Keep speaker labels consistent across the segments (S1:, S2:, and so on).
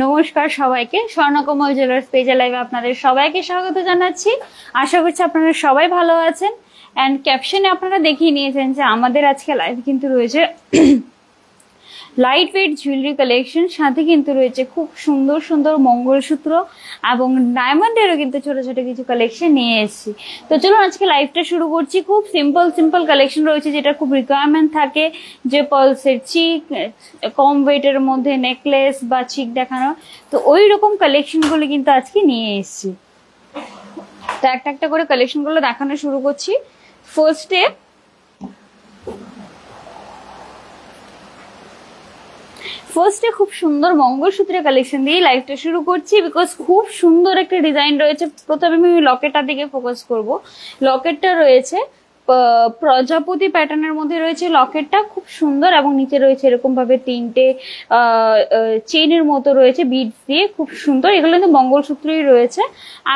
S1: নমস্কার সবাইকে, স্বর্ণকমল জুয়েলার্স পেজে লাইভে আপনাদের সবাইকে স্বাগত জানাচ্ছি। আশা করছি আপনারা সবাই ভালো আছেন। অ্যান্ড ক্যাপশনে আপনারা দেখিয়ে নিয়েছেন যে আমাদের আজকে লাইভ কিন্তু রয়েছে লাইট ওয়েট জুয়েলারি কালেকশন, সাথে কিন্তু রয়েছে খুব সুন্দর সুন্দর মঙ্গলসূত্র এবং ডায়মন্ডেরও কিন্তু ছোট ছোট কিছু কালেকশন নিয়ে এসেছি। তো চলুন আজকে লাইভটা শুরু করছি। খুব সিম্পল কালেকশন রয়েছে, যেটা খুব রিকোয়ারমেন্ট থাকে, যে পালসের চিক, কম ওয়েটের মধ্যে নেকলেস বা চিক দেখানো, তো ওই রকম কালেকশনগুলো কিন্তু আজকে নিয়ে এসেছি। তো একটা একটা করে কালেকশনগুলো দেখানো শুরু করছি। ফার্স্টে খুব সুন্দর মঙ্গলসূত্রের কালেকশন দিয়ে লাইভটা শুরু করছি, বিকজ খুব সুন্দর একটা ডিজাইন রয়েছে। প্রথমে আমি লকেটটার দিকে ফোকাস করব। লকেটটা রয়েছে প্রজাপতি প্যাটার্নের মধ্যে রয়েছে। লকেটটা খুব সুন্দর এবং নিচে রয়েছে এরকম ভাবে তিনটে চেইনের মতো রয়েছে বিডস দিয়ে, খুব সুন্দর। এগুলো কিন্তু মঙ্গলসূত্রই রয়েছে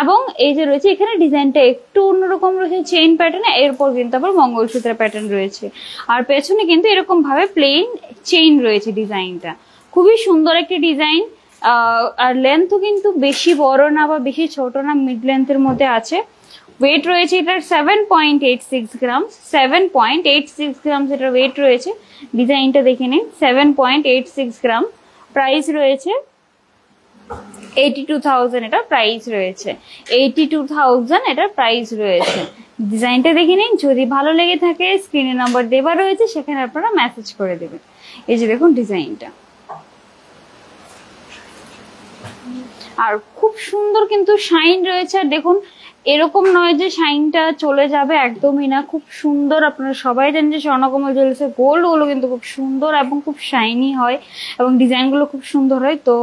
S1: এবং এই যে রয়েছে এখানে ডিজাইনটা একটু অন্যরকম রয়েছে চেইন প্যাটার্নে, এরপর কিন্তু আবার মঙ্গলসূত্রের প্যাটার্ন রয়েছে। আর পেছনে কিন্তু এরকম ভাবে প্লেন চেইন রয়েছে। ডিজাইনটা খুবই সুন্দর একটি ডিজাইন। আর লেন্থও কিন্তু বেশি বড় না বা বেশি ছোট না, মিড লেন্থের মধ্যে আছে। ওয়েট রয়েছে এটার 7.86 গ্রাম। 7.86 গ্রাম এটার ওয়েট রয়েছে। ডিজাইনটা দেখে নিন, 7.86 গ্রাম। প্রাইস রয়েছে 82,000 এটা প্রাইস রয়েছে। 82,000 এটার প্রাইস রয়েছে। ডিজাইনটা দেখে নিন, যদি ভালো লেগে থাকে স্ক্রিনে নাম্বার দেওয়া রয়েছে, সেখানে আপনারা মেসেজ করে দেবেন। এই যে দেখুন ডিজাইনটা, আর খুব সুন্দর কিন্তু শাইন রয়েছে। আর দেখুন এরকম নয় যে শাইনটা চলে যাবে, একদমই না, খুব সুন্দর। আপনারা সবাই জানেন যে স্বর্ণকমল জুয়েলার্সের গোল্ড গুলো কিন্তু খুব সুন্দর এবং খুব শাইনি হয় এবং ডিজাইনগুলো খুব সুন্দর হয়। তো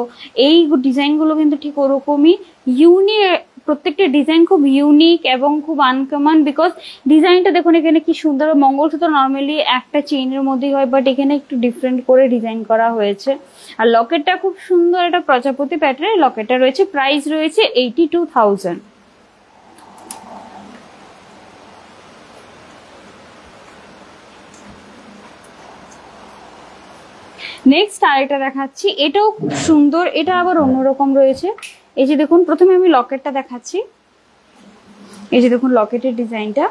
S1: এই ডিজাইনগুলো কিন্তু ঠিক ওরকমই ইউনিক, প্রত্যেকটা ডিজাইন খুব ইউনিক এবং খুব আনকমন। বিকজ ডিজাইনটা দেখুন এখানে কি সুন্দর। মঙ্গলসূত্র নর্মালি একটা চেইনের মধ্যেই হয়, বাট এখানে একটু ডিফারেন্ট করে ডিজাইন করা হয়েছে। আর লকেটটা খুব সুন্দর, এটা প্রজাপতি প্যাটার্নের লকেটটা রয়েছে। প্রাইস রয়েছে 82,000। নেক্সট আরেকটা দেখাচ্ছি, এটাও খুব সুন্দর, এটা আবার অন্যরকম রয়েছে। এই যে দেখুন, প্রথমে আমি লকেটটা দেখাচ্ছি। এই যে দেখুন লকেটের ডিজাইনটা,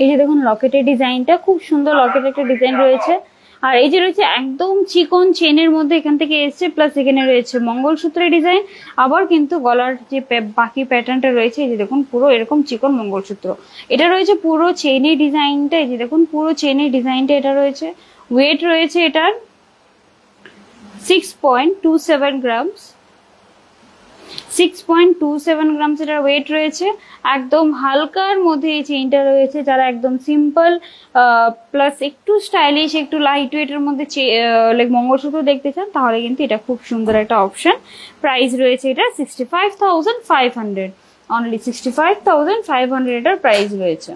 S1: এই যে দেখুন লকেটের ডিজাইনটা খুব সুন্দর। লকেটের একটা ডিজাইন রয়েছে। আর এই যে রয়েছে একদম চিকন চেনের মধ্যে এখান থেকে এসছে, প্লাস এখানে রয়েছে মঙ্গলসূত্রের ডিজাইন। আবার কিন্তু গলার যে বাকি প্যাটার্নটা রয়েছে, এই যে দেখুন পুরো এরকম চিকন মঙ্গলসূত্র। এটা রয়েছে পুরো চেনের ডিজাইনটা। এই যে দেখুন পুরো চেনের ডিজাইনটা এটা রয়েছে। ওয়েট রয়েছে এটার 6.27 গ্রামস। 6.27 গ্রামস এটার ওয়েট রয়েছে। একদম হালকার মধ্যে এই চেইনটা রয়েছে। যারা একদম সিম্পল প্লাস একটু স্টাইলিশ, একটু লাইট ওয়েটের মধ্যে লাইক মঙ্গলসূত্র দেখতে চান, তাহলে কিন্তু এটা খুব সুন্দর একটা অপশন। প্রাইস রয়েছে এটা 65,500, অনলি 65,500 এটার প্রাইস রয়েছে।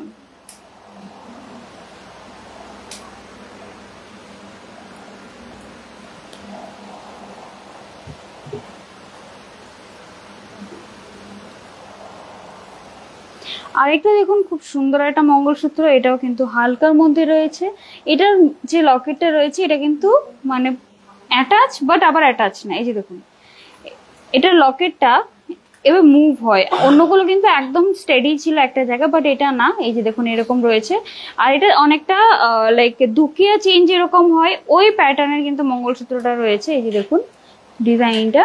S1: আরেকটা দেখুন খুব সুন্দর একটা মঙ্গলসূত্র, এটাও কিন্তু হালকার মধ্যে রয়েছে। এটার যে লকেটটা রয়েছে এটা কিন্তু মানে অ্যাটাচ, বাট আবার অ্যাটাচ না। এই যে দেখুন এটার লকেটটা এবার মুভ হয়, অন্যগুলো কিন্তু একদম স্টেডি ছিল একটা জায়গা, বাট এটা না। এই যে দেখুন এরকম রয়েছে। আর এটা অনেকটা লাইক দুকিয়া চেইন যেরকম হয় ওই প্যাটার্নের কিন্তু মঙ্গলসূত্রটা রয়েছে। এই যে দেখুন ডিজাইনটা।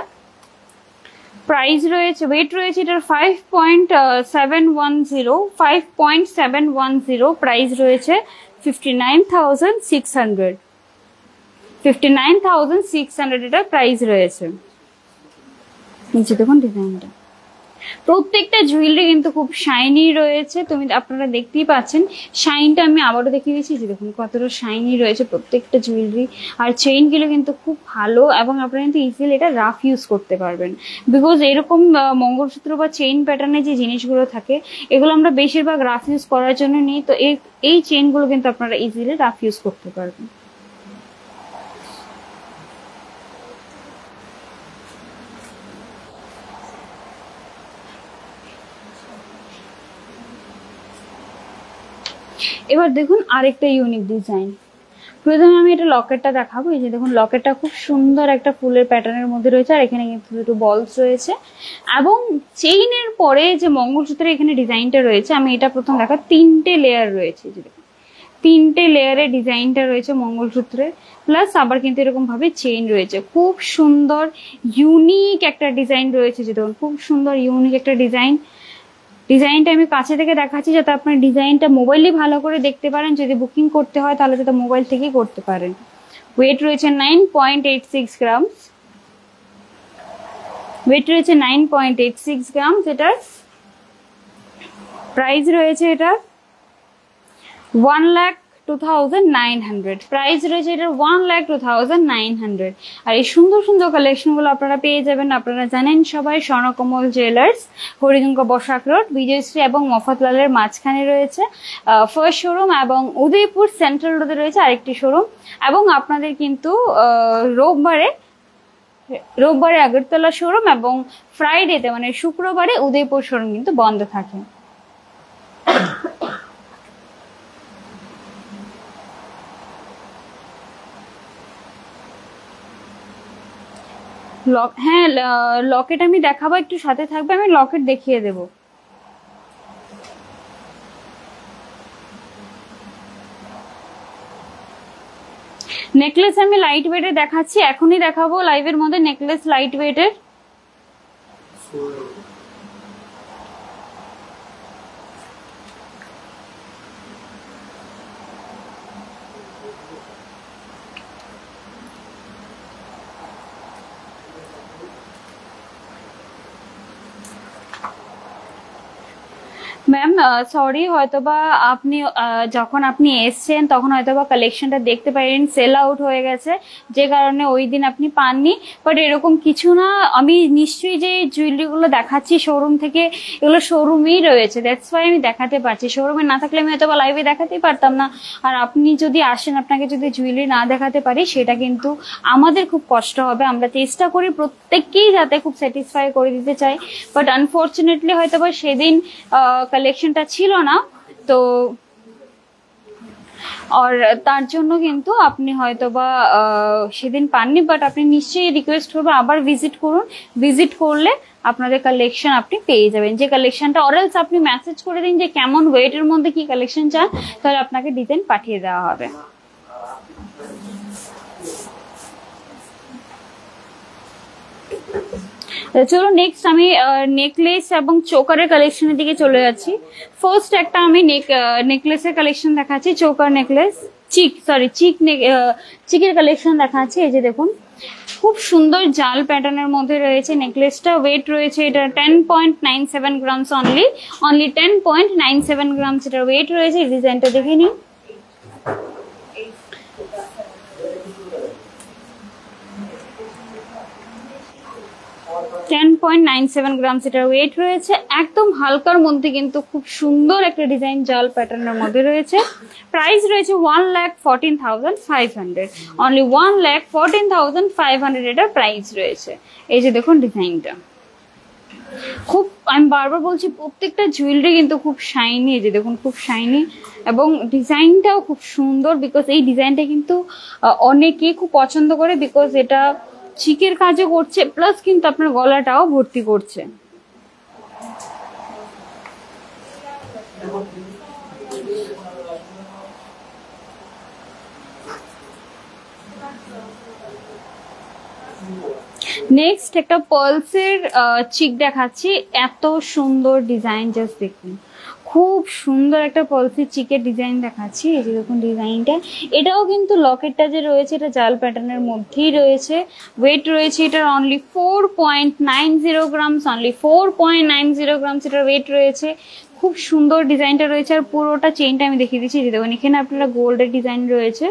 S1: প্রাইস রয়েছে, ওয়েট রয়েছে এটার 5.710। প্রাইস রয়েছে 59,600। 59,600 এটার প্রাইস রয়েছে। নিচে দেখুন ডিজাইনটা। প্রত্যেকটা জুয়েলারি কিন্তু খুব শাইনি রয়েছে, আপনারা দেখতেই পাচ্ছেন। শাইনটা আমি আবারও দেখিয়ে দিচ্ছি, যে দেখুন কতটা শাইনি রয়েছে প্রত্যেকটা জুয়েলারি। আর চেইনগুলো কিন্তু খুব ভালো এবং আপনারা কিন্তু ইজিলি এটা রাফ ইউজ করতে পারবেন। বিকজ এরকম মঙ্গলসূত্র বা চেইন প্যাটার্নে যে জিনিসগুলো থাকে, এগুলো আমরা বেশিরভাগ রাফ ইউজ করার জন্য নিই। তো এই চেইনগুলো কিন্তু আপনারা ইজিলি রাফ ইউজ করতে পারবেন। এবার দেখুন আরেকটা ইউনিক ডিজাইন। প্রথমে আমি এটা লকেটটা দেখাবো। এই যে দেখুন লকেটটা খুব সুন্দর একটা ফুলের প্যাটার্নের মধ্যে রয়েছে, আর এখানে কিন্তু দুটো বলস রয়েছে, এবং চেইনের পরে যে মঙ্গলসূত্রের এখানে ডিজাইনটা রয়েছে, আমি এটা প্রথম দেখা, 3টে লেয়ার রয়েছে। যে দেখুন 3টে লেয়ারের ডিজাইনটা রয়েছে মঙ্গলসূত্রের, প্লাস আবার কিন্তু এরকম ভাবে চেইন রয়েছে। খুব সুন্দর ইউনিক একটা ডিজাইন রয়েছে। যে দেখুন খুব সুন্দর ইউনিক একটা ডিজাইন। ডিজাইনটা আমি কাছে থেকে দেখাচ্ছি যাতে আপনার ডিজাইনটা মোবাইলে ভালো করে দেখতে পারেন। যদি বুকিং করতে হয় তাহলে যাতে মোবাইল থেকেই করতে পারেন। ওয়েট রয়েছে 9.86 গ্রাম। ওয়েট রয়েছে 9.86 গ্রাম। এটার প্রাইস রয়েছে এটা 1,02,900। প্রাইস রয়েছে এটার 1,02,900। আর এই সুন্দর সুন্দর কালেকশন গুলো আপনারা পেয়ে যাবেন, আপনারা জানেন সবাই, স্বর্ণকমল জুয়েলার্স, হরিজঙ্কা বসাক রোড, বিজয়শ্রী এবং মফতলালের মাঝখানে রয়েছে ফার্স্ট শোরুম, এবং উদয়পুর সেন্ট্রাল রোডে রয়েছে আরেকটি শোরুম। এবং আপনাদের কিন্তু রোববারে আগরতলা শোরুম, এবং ফ্রাইডেতে মানে শুক্রবারে উদয়পুর শোরুম কিন্তু বন্ধ থাকে। হ্যাঁ, লকেট আমি দেখাবো, একটু সাথে থাকবে, আমি লকেট দেখিয়ে দেব। নেকলেস আমি লাইট ওয়েটের দেখাচ্ছি, এখনই দেখাবো লাইভের মধ্যে নেকলেস লাইট ওয়েটের। ম্যাম সরি, হয়তোবা আপনি যখন আপনি এসছেন তখন হয়তোবা কালেকশনটা দেখতে পারেন সেল আউট হয়ে গেছে, যে কারণে ওই দিন আপনি পাননি। বাট এরকম কিছু না, আমি নিশ্চয়ই যে জুয়েলারিগুলো দেখাচ্ছি শোরুম থেকে, এগুলো শোরুমেই রয়েছে, দ্যাটস ওয়াই আমি দেখাতে পারছি। শোরুমে না থাকলে আমি হয়তোবা লাইভে দেখাতেই পারতাম না। আর আপনি যদি আসেন, আপনাকে যদি জুয়েলারি না দেখাতে পারি, সেটা কিন্তু আমাদের খুব কষ্ট হবে। আমরা চেষ্টা করি প্রত্যেককেই যাতে খুব স্যাটিসফাই করে দিতে চাই, বাট আনফর্চুনেটলি হয়তোবা সেদিন কালেকশনটা ছিল না, তো আর তার জন্য কিন্তু আপনি হয়তোবা সেদিন পাননি। বাট আপনি নিশ্চয়ই রিকোয়েস্ট করবো আবার ভিজিট করুন। ভিজিট করলে আপনাদের কালেকশন আপনি পেয়ে যাবেন, যে কালেকশনটা, অরেলস আপনি মেসেজ করে দিন যে কেমন ওয়েটের মধ্যে কি কালেকশন চান, তাহলে আপনাকে ডিজাইন পাঠিয়ে দেওয়া হবে। চলো নেক্সট আমি নেকলেস এবং চোকারের কালেকশনের দিকে চলে যাচ্ছি। ফার্স্ট একটা আমি নেকলেসের কালেকশন দেখাচ্ছি, চোকার নেকলেস, চিকের কালেকশন দেখাচ্ছি। এই যে দেখুন খুব সুন্দর জাল প্যাটার্নের মধ্যে রয়েছে নেকলেসটা। ওয়েট রয়েছে এটা 10.97 গ্রামস, অনলি 10.97 গ্রামস এটা ওয়েট রয়েছে। ডিজাইনটা দেখে নিন। $10.97 গ্রামস এটার ওয়েট রয়েছে। একদম হালকার মধ্যে কিন্তু খুব সুন্দর একটা ডিজাইন জাল প্যাটার্নের মধ্যে রয়েছে। প্রাইস রয়েছে 1,14,500, অনলি 1,14,500 এটার প্রাইস রয়েছে। এই যে দেখুন ডিজাইনটা খুব, আমি বারবার বলছি, প্রত্যেকটা জুয়েলারি কিন্তু খুব শাইনি। এই যে দেখুন খুব শাইনি, এবং ডিজাইনটাও খুব সুন্দর, বিকজ এই ডিজাইনটা কিন্তু অনেকেই খুব পছন্দ করে, বিকজ এটা চিকের কাজও করছে, প্লাস কিন্তু আপনার গলাটাও ভর্তি করছে। নেক্সট একটা পার্লসের চিক দেখাচ্ছি, এত সুন্দর ডিজাইন, জাস্ট দেখুন খুব সুন্দর একটা পার্লসের চিকের ডিজাইন দেখাচ্ছি। এই যে দেখুন ডিজাইনটা, এটাও কিন্তু লকেটটা যে রয়েছে এটা জাল প্যাটার্নের মধ্যেই রয়েছে। ওয়েট রয়েছে এটার অনলি 4.90 গ্রামস, অনলি 4.90 গ্রামস এটার ওয়েট রয়েছে। খুব সুন্দর ডিজাইনটা রয়েছে, আর পুরোটা চেইনটা আমি দেখিয়ে দিচ্ছি। যে দেখুন এখানে আপনারা গোল্ডের ডিজাইন রয়েছে,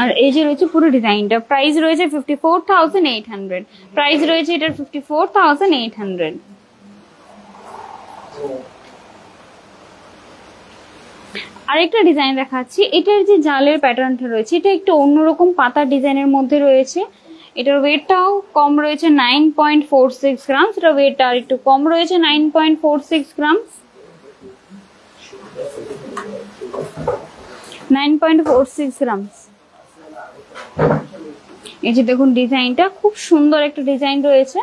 S1: আর এই যে রয়েছে পুরো ডিজাইনটা। প্রাইস রয়েছে 54,800, প্রাইস রয়েছে এটার 54,800। আরেকটা ডিজাইন দেখাচ্ছি, এটার যে জালের প্যাটার্নটা রয়েছে এটা একটু অন্যরকম পাতার ডিজাইনের মধ্যে রয়েছে। এটার ওয়েটটাও কম রয়েছে 9.46 গ্রাম, এটা ওয়েটটা আর একটু কম রয়েছে 9.46 গ্রাম। 9.46 গ্রাম। এই যে দেখুন ডিজাইনটা খুব সুন্দর একটা ডিজাইন রয়েছে।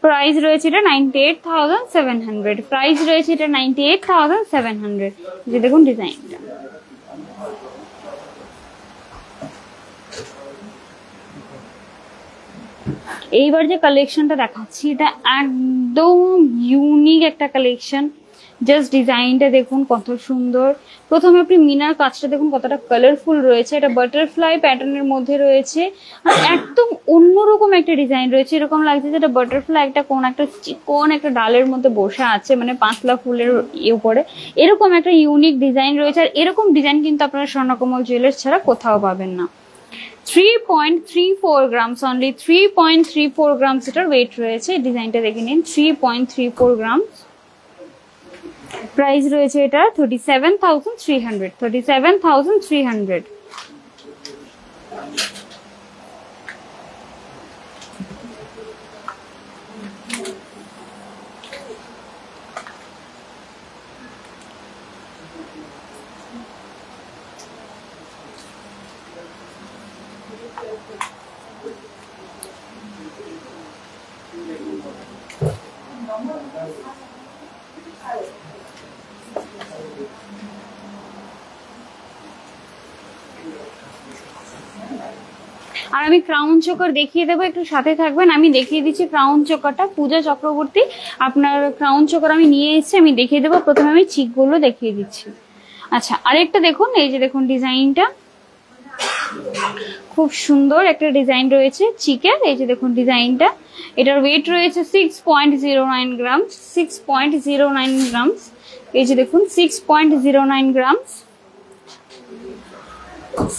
S1: প্রাইস রয়েছে এটা 98,700। প্রাইস রয়েছে এটা 98,700। যে দেখুন ডিজাইনটা। এইবার যে কালেকশনটা দেখাচ্ছি এটা একদম ইউনিক একটা কালেকশন। জাস্ট ডিজাইনটা দেখুন কত সুন্দর। প্রথমে আপনি মিনার কাজটা দেখুন কতটা কালারফুল রয়েছে, এটা বাটারফ্লাই প্যাটার্নের মধ্যে রয়েছে আর একদম অন্যরকম একটা ডিজাইন রয়েছে। এরকম লাগছে যেটা বাটারফ্লাই একটা কোন একটা ডালের মধ্যে বসে আছে, মানে পাঁচলা ফুলের উপরে, এরকম একটা ইউনিক ডিজাইন রয়েছে। আর এরকম ডিজাইন কিন্তু আপনারা স্বর্ণকমল জুয়েলার্স ছাড়া কোথাও পাবেন না। 3.34 গ্রামস, অনলি 3.34 গ্রামস এটার ওয়েট রয়েছে। ডিজাইনটা দেখে নিন, 3.34 গ্রামস। প্রাইস রয়েছে এটা 37,300। 37,300। আর আমি ক্রাউন চোকার দেখিয়ে দেবো, একটু সাথে থাকবেন। আমি দেখিয়ে দিচ্ছি ক্রাউন চোকারটা, পূজা চক্রবর্তী আপনার ক্রাউন চোকার আমি নিয়ে এসেছি, আমি দেখিয়ে দেবো। প্রথমে আমি চিকগুলো দেখিয়ে দিচ্ছি। আচ্ছা, আরেকটা দেখুন, এই যে দেখুন ডিজাইনটা খুব সুন্দর একটা ডিজাইন রয়েছে চিকের। এই যে দেখুন ডিজাইনটা, এটার ওয়েট রয়েছে 6.09 গ্রামস। 6.09 গ্রামস। এই যে দেখুন 6.09 গ্রামস।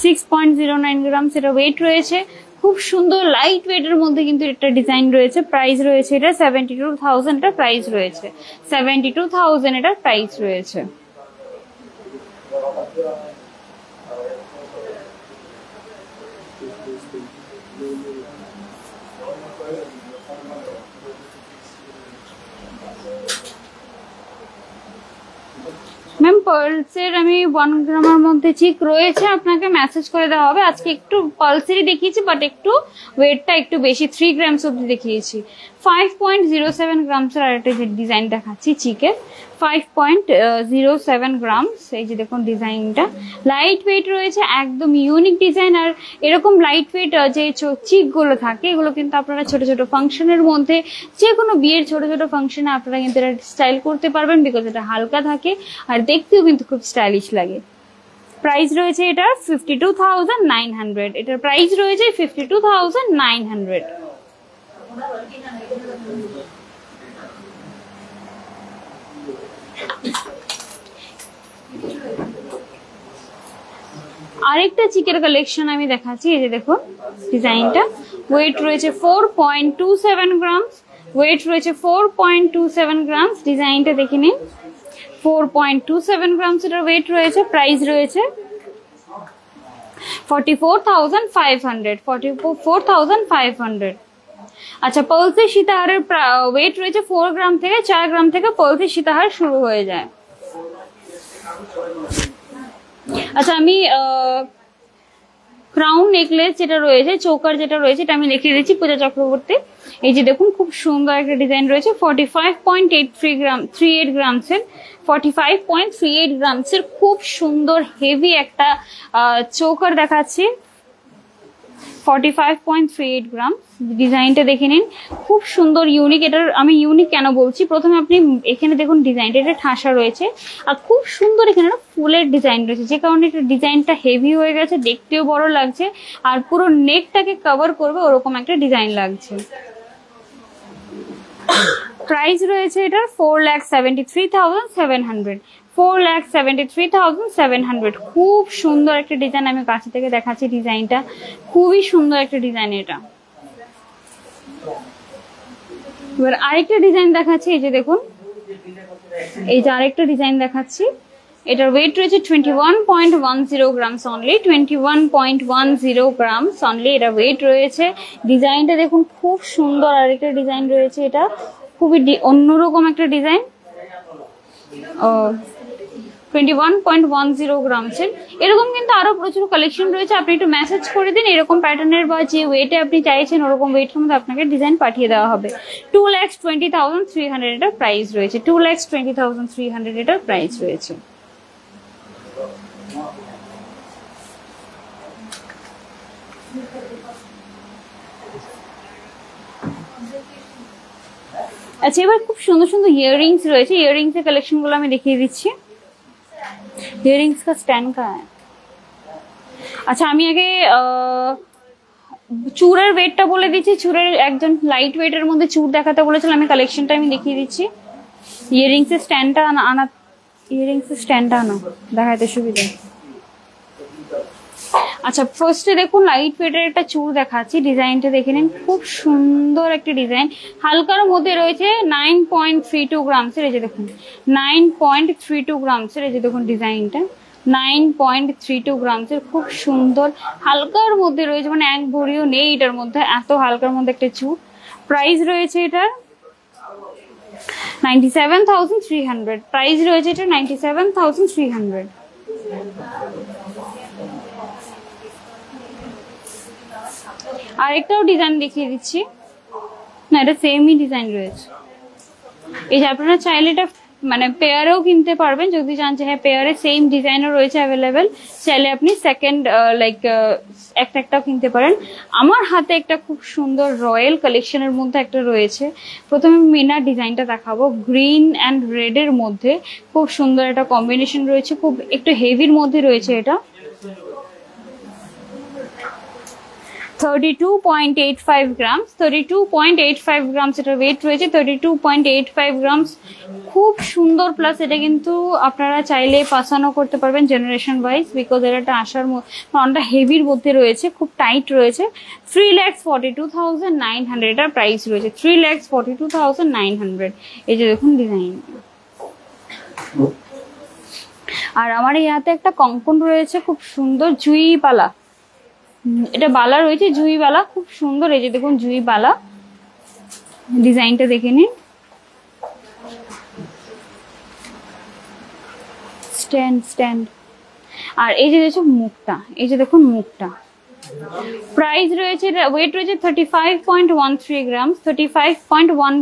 S1: 6.09 গ্রামস এটা ওয়েট রয়েছে। খুব সুন্দর লাইট ওয়েটের মধ্যে কিন্তু একটা ডিজাইন রয়েছে। প্রাইস রয়েছে এটা 72,000। এটা প্রাইস রয়েছে 72,000। এটার প্রাইস রয়েছে। ম্যাম পার্লসের আমি 1 গ্রামের মধ্যে চিক রয়েছে, আপনাকে মেসেজ করে দেওয়া হবে। আজকে একটু পার্লসেরই দেখিয়েছি, বাট একটু ওয়েটটা একটু বেশি, 3 গ্রামস অব্দি দেখিয়েছি। 5.07 গ্রামসের আরেকটা ডিজাইন দেখাচ্ছি চিকের, 5.07 গ্রামস। এই যে দেখুন ডিজাইনটা লাইট ওয়েট রয়েছে, একদম ইউনিক ডিজাইন। আর এরকম লাইট ওয়েট যে চিকগুলো থাকে এগুলো কিন্তু আপনারা ছোট ছোট ফাংশনের মধ্যে, যে কোনো বিয়ের ছোট ছোট ফাংশনে আপনারা কিন্তু এটা স্টাইল করতে পারবেন, বিকজ এটা হালকা থাকে আর দেখতেও কিন্তু খুব স্টাইলিশ লাগে। প্রাইস রয়েছে এটার 52,900। এটার প্রাইস রয়েছে 52,900। আরেকটা চিকের কালেকশন আমি দেখাচ্ছি। এই যে দেখুন ডিজাইনটা, ওয়েট রয়েছে 4.27 গ্রামস। ওয়েট রয়েছে 4.27 গ্রামস। ডিজাইনটা দেখে নিন, 4.27 গ্রামস এটার ওয়েট রয়েছে। প্রাইস রয়েছে 44,500। 44,500। আচ্ছা, পলসি সীতাহারের ওয়েট রয়েছে 4 গ্রাম থেকে, 4 গ্রাম থেকে পলসি সীতাহার শুরু হয়ে যায়। আচ্ছা, আমি ক্রাউন নেকলেস যেটা রয়েছে, চৌকার যেটা রয়েছে, এটা আমি দেখিয়ে দিচ্ছি পূজা চক্রবর্তী। এই যে দেখুন খুব সুন্দর একটা ডিজাইন রয়েছে, 45.38 গ্রামসের। 45.38 গ্রামসের খুব সুন্দর হেভি একটা চৌকার দেখাচ্ছি, 45.38 গ্রাম। ডিজাইনটা দেখে নিন, খুব সুন্দর ইউনিক। এটার আমি ইউনিক কেন বলছি, প্রথমে আপনি এখানে দেখুন ডিজাইনটা, এটা ঠাসা রয়েছে আর খুব সুন্দর এখানে একটা ফুলের ডিজাইন রয়েছে, যে কারণে এটা ডিজাইনটা হেভি হয়ে গেছে, দেখতেও বড় লাগছে আর পুরো নেকটাকে কভার করবে ওরকম একটা ডিজাইন লাগছে। প্রাইস রয়েছে এটার 4,73,700। 4,73,700। খুব সুন্দর একটা ডিজাইন, আমি কাছে থেকে দেখাচ্ছি ডিজাইনটা, খুবই সুন্দর একটা ডিজাইন এটা। এবার আরেকটা ডিজাইন দেখাচ্ছি, এই যে দেখুন, এই যে আরেকটা ডিজাইন দেখাচ্ছি, এটার ওয়েট রয়েছে 21.10 গ্রামস অনলি, 21.10 গ্রামস অনলি এটা ওয়েট রয়েছে। ডিজাইনটা দেখুন খুব সুন্দর, আরেকটা ডিজাইন রয়েছে, এটা খুবই অন্যরকম একটা ডিজাইন। 21.10 গ্রামসের এরকম কিন্তু আরো প্রচুর কালেকশন রয়েছে। আপনি একটু মেসেজ করে দিন এরকম প্যাটার্নের বা যে ওয়েটে আপনি চাইছেন ওরকম ওয়েটের মধ্যে আপনাকে ডিজাইন পাঠিয়ে দেওয়া হবে। 2,20,300 এটার প্রাইস রয়েছে, 2,20,300 এটার প্রাইস রয়েছে। আচ্ছা, এবার খুব সুন্দর সুন্দর ইয়াররিংস রয়েছে। ইয়াররিংস এর কালেকশন গুলো আমি দেখিয়ে দিচ্ছি। ইয়াররিংস का स्टैंड कहाँ है? আচ্ছা, আমি আগে চূড়ের ওয়েটটা বলে দিচ্ছি। চূড়ের একজন লাইট ওয়েটের মধ্যে চূড় দেখাতে বলেছিলাম, আমি কালেকশনটা আমি দেখিয়ে দিচ্ছি। ইয়াররিংস এর স্ট্যান্ডটা আনা, ইয়াররিংস এর স্ট্যান্ডটা আনা দেখাতে সুবিধা। আচ্ছা, ফার্স্টে দেখুন লাইট ওয়েটের একটা চূড় দেখাচ্ছি, ডিজাইনটা দেখে নিন, খুব সুন্দর একটা ডিজাইন। হালকার মধ্যে রয়েছে 9.32 গ্রামসের, এই যে দেখুন 9.32 গ্রামসের, এই যে দেখুন ডিজাইনটা 9.32 গ্রামসের, খুব সুন্দর হালকার মধ্যে রয়েছে, মানে এক ভরিও নেই এটার মধ্যে, এত হালকার মধ্যে একটা চূড়। প্রাইস রয়েছে এটার 97,300, প্রাইস রয়েছে এটা 97,300। আরেকটাও ডিজাইন দেখিয়ে দিচ্ছি, না এটা সেমই ডিজাইন রয়েছে। এই যে আপনারা চাইলে এটা মানে পেয়ারেও কিনতে পারবেন, যদি চান যে হ্যাঁ পেয়ারে সেম ডিজাইনও রয়েছে অ্যাভেলেবেল, চাইলে আপনি সেকেন্ড লাইক একটাও কিনতে পারেন। আমার হাতে একটা খুব সুন্দর রয়্যাল কালেকশনের মধ্যে একটা রয়েছে। প্রথমে মিনার ডিজাইনটা দেখাবো, গ্রিন অ্যান্ড রেড এর মধ্যে খুব সুন্দর একটা কম্বিনেশন রয়েছে, খুব একটু হেভির মধ্যে রয়েছে এটা। 32.85 গ্রামস, 32.85 গ্রামস এটা ওয়েট রয়েছে, 32.85 গ্রামস, খুব সুন্দর। প্লাস এটা কিন্তু আপনারা চাইলে পাসানো করতে পারবেন জেনারেশন ওয়াইজ, বিকজ এটা আসার অনেকটা হেভির মধ্যে রয়েছে, খুব টাইট রয়েছে। 3,42,900 এটার প্রাইস রয়েছে, 3,42,900। এই যে দেখুন ডিজাইন। আর আমার এই হাতে একটা কঙ্কন রয়েছে খুব সুন্দর, জুই পালা, এটা বালা রয়েছে জুই বালা, খুব সুন্দর। এই যে দেখুন জুই বালা, ডিজাইনটা দেখে নিন। স্ট্যান্ড আর এই যে দেখুন মুখটা, এই যে দেখুন মুখটা। প্রাইস রয়েছে, ওয়েট রয়েছে 35.13 গ্রামস, 35.1।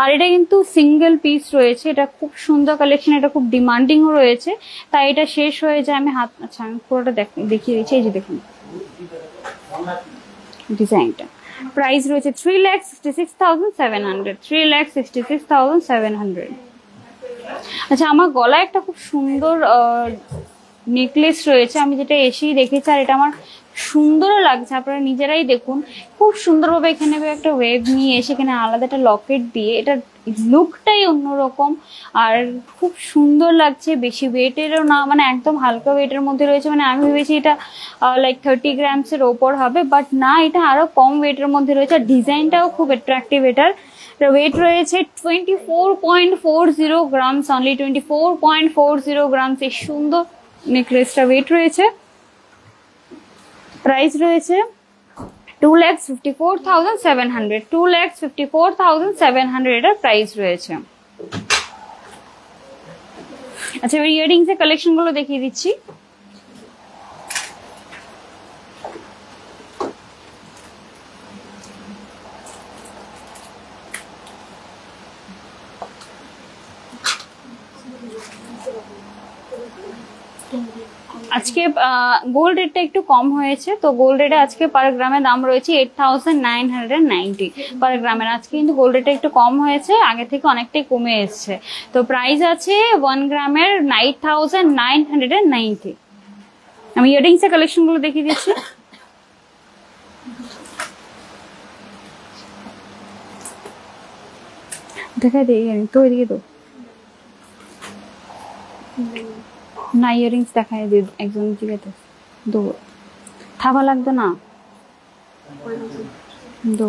S1: আর এটা কিন্তু সিঙ্গেল পিস রয়েছে, এটা খুব সুন্দর কালেকশন, এটা খুব ডিমান্ডিংও রয়েছে, তাই এটা শেষ হয়ে যায় আমি হাত, আচ্ছা আমি পুরোটা দেখিয়ে দিচ্ছি। এই যে দেখুন ডিজাইনটা, প্রাইস রয়েছে 3,66,700, 3,66,700। আচ্ছা, আমার গলায় একটা খুব সুন্দর নেকলেস রয়েছে, আমি যেটা এসেই দেখেছি, আর এটা আমার সুন্দর লাগছে, আপনারা নিজেরাই দেখুন। খুব সুন্দরভাবে এখানে একটা ওয়েভ নিয়ে এসে এখানে আলাদা একটা লকেট দিয়ে, এটা লুকটাই অন্যরকম আর খুব সুন্দর লাগছে। বেশি ওয়েটেরও না, মানে একদম হালকা ওয়েটের মধ্যে রয়েছে, মানে আমি ভেবেছি এটা লাইক 30 গ্রামসের ওপর হবে, বাট না, এটা আরো কম ওয়েটের মধ্যে রয়েছে। আর ডিজাইনটাও খুব অ্যাট্রাকটিভ। এটার ওয়েট রয়েছে 24.40 গ্রামস অনলি, 24.40 গ্রামস। এই সুন্দর নেকলেসটা ওয়েট রয়েছে, প্রাইস রয়েছে 2,54,700, 2,54,700 এটার প্রাইস রয়েছে। আচ্ছা, এবার ইয়াররিংস এর কালেকশন গুলো দেখিয়ে দিচ্ছি। আজকে গোল্ড রেটটা একটু কম হয়েছে, তো গোল্ড রেটে আজকে পার গ্রামের দাম রয়েছে 8,990 পার গ্রামের। আজকে কিন্তু গোল্ড রেটটা একটু কম হয়েছে, আগে থেকে অনেকটাই কমে এসছে। তো প্রাইস আছে 1 গ্রামের 9,990। আমি ইয়াররিংস এর কালেকশন গুলো দেখিয়ে দিচ্ছি। দেখা দিই তো, এদিকে তো না, ইয়াররিংস দেখায় দিই একজন জিগাতে দো, থাবা লাগতো না দো।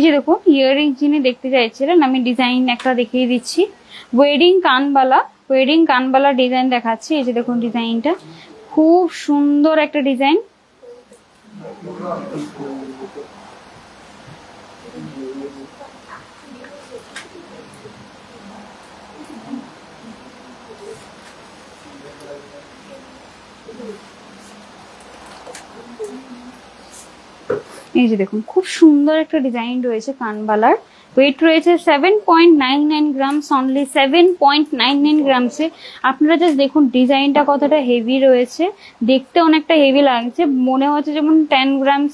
S1: যে দেখুন ইয়াররিং যিনি দেখতে চাইছিলেন, আমি ডিজাইন একটা দেখিয়ে দিচ্ছি। ওয়েডিং কানবালা ডিজাইন দেখাচ্ছি। এই যে দেখুন ডিজাইনটা খুব সুন্দর একটা ডিজাইন। এই যে দেখুন খুব সুন্দর একটা ডিজাইন রয়েছে কানবালার। ওয়েট রয়েছে 7.99 গ্রামস, অনলি 7.99 গ্রামসে। আপনারা জাস্ট দেখুন ডিজাইনটা কতটা হেভি রয়েছে, দেখতে অনেকটা হেভি লাগছে, মনে হচ্ছে যেমন 10 গ্রামস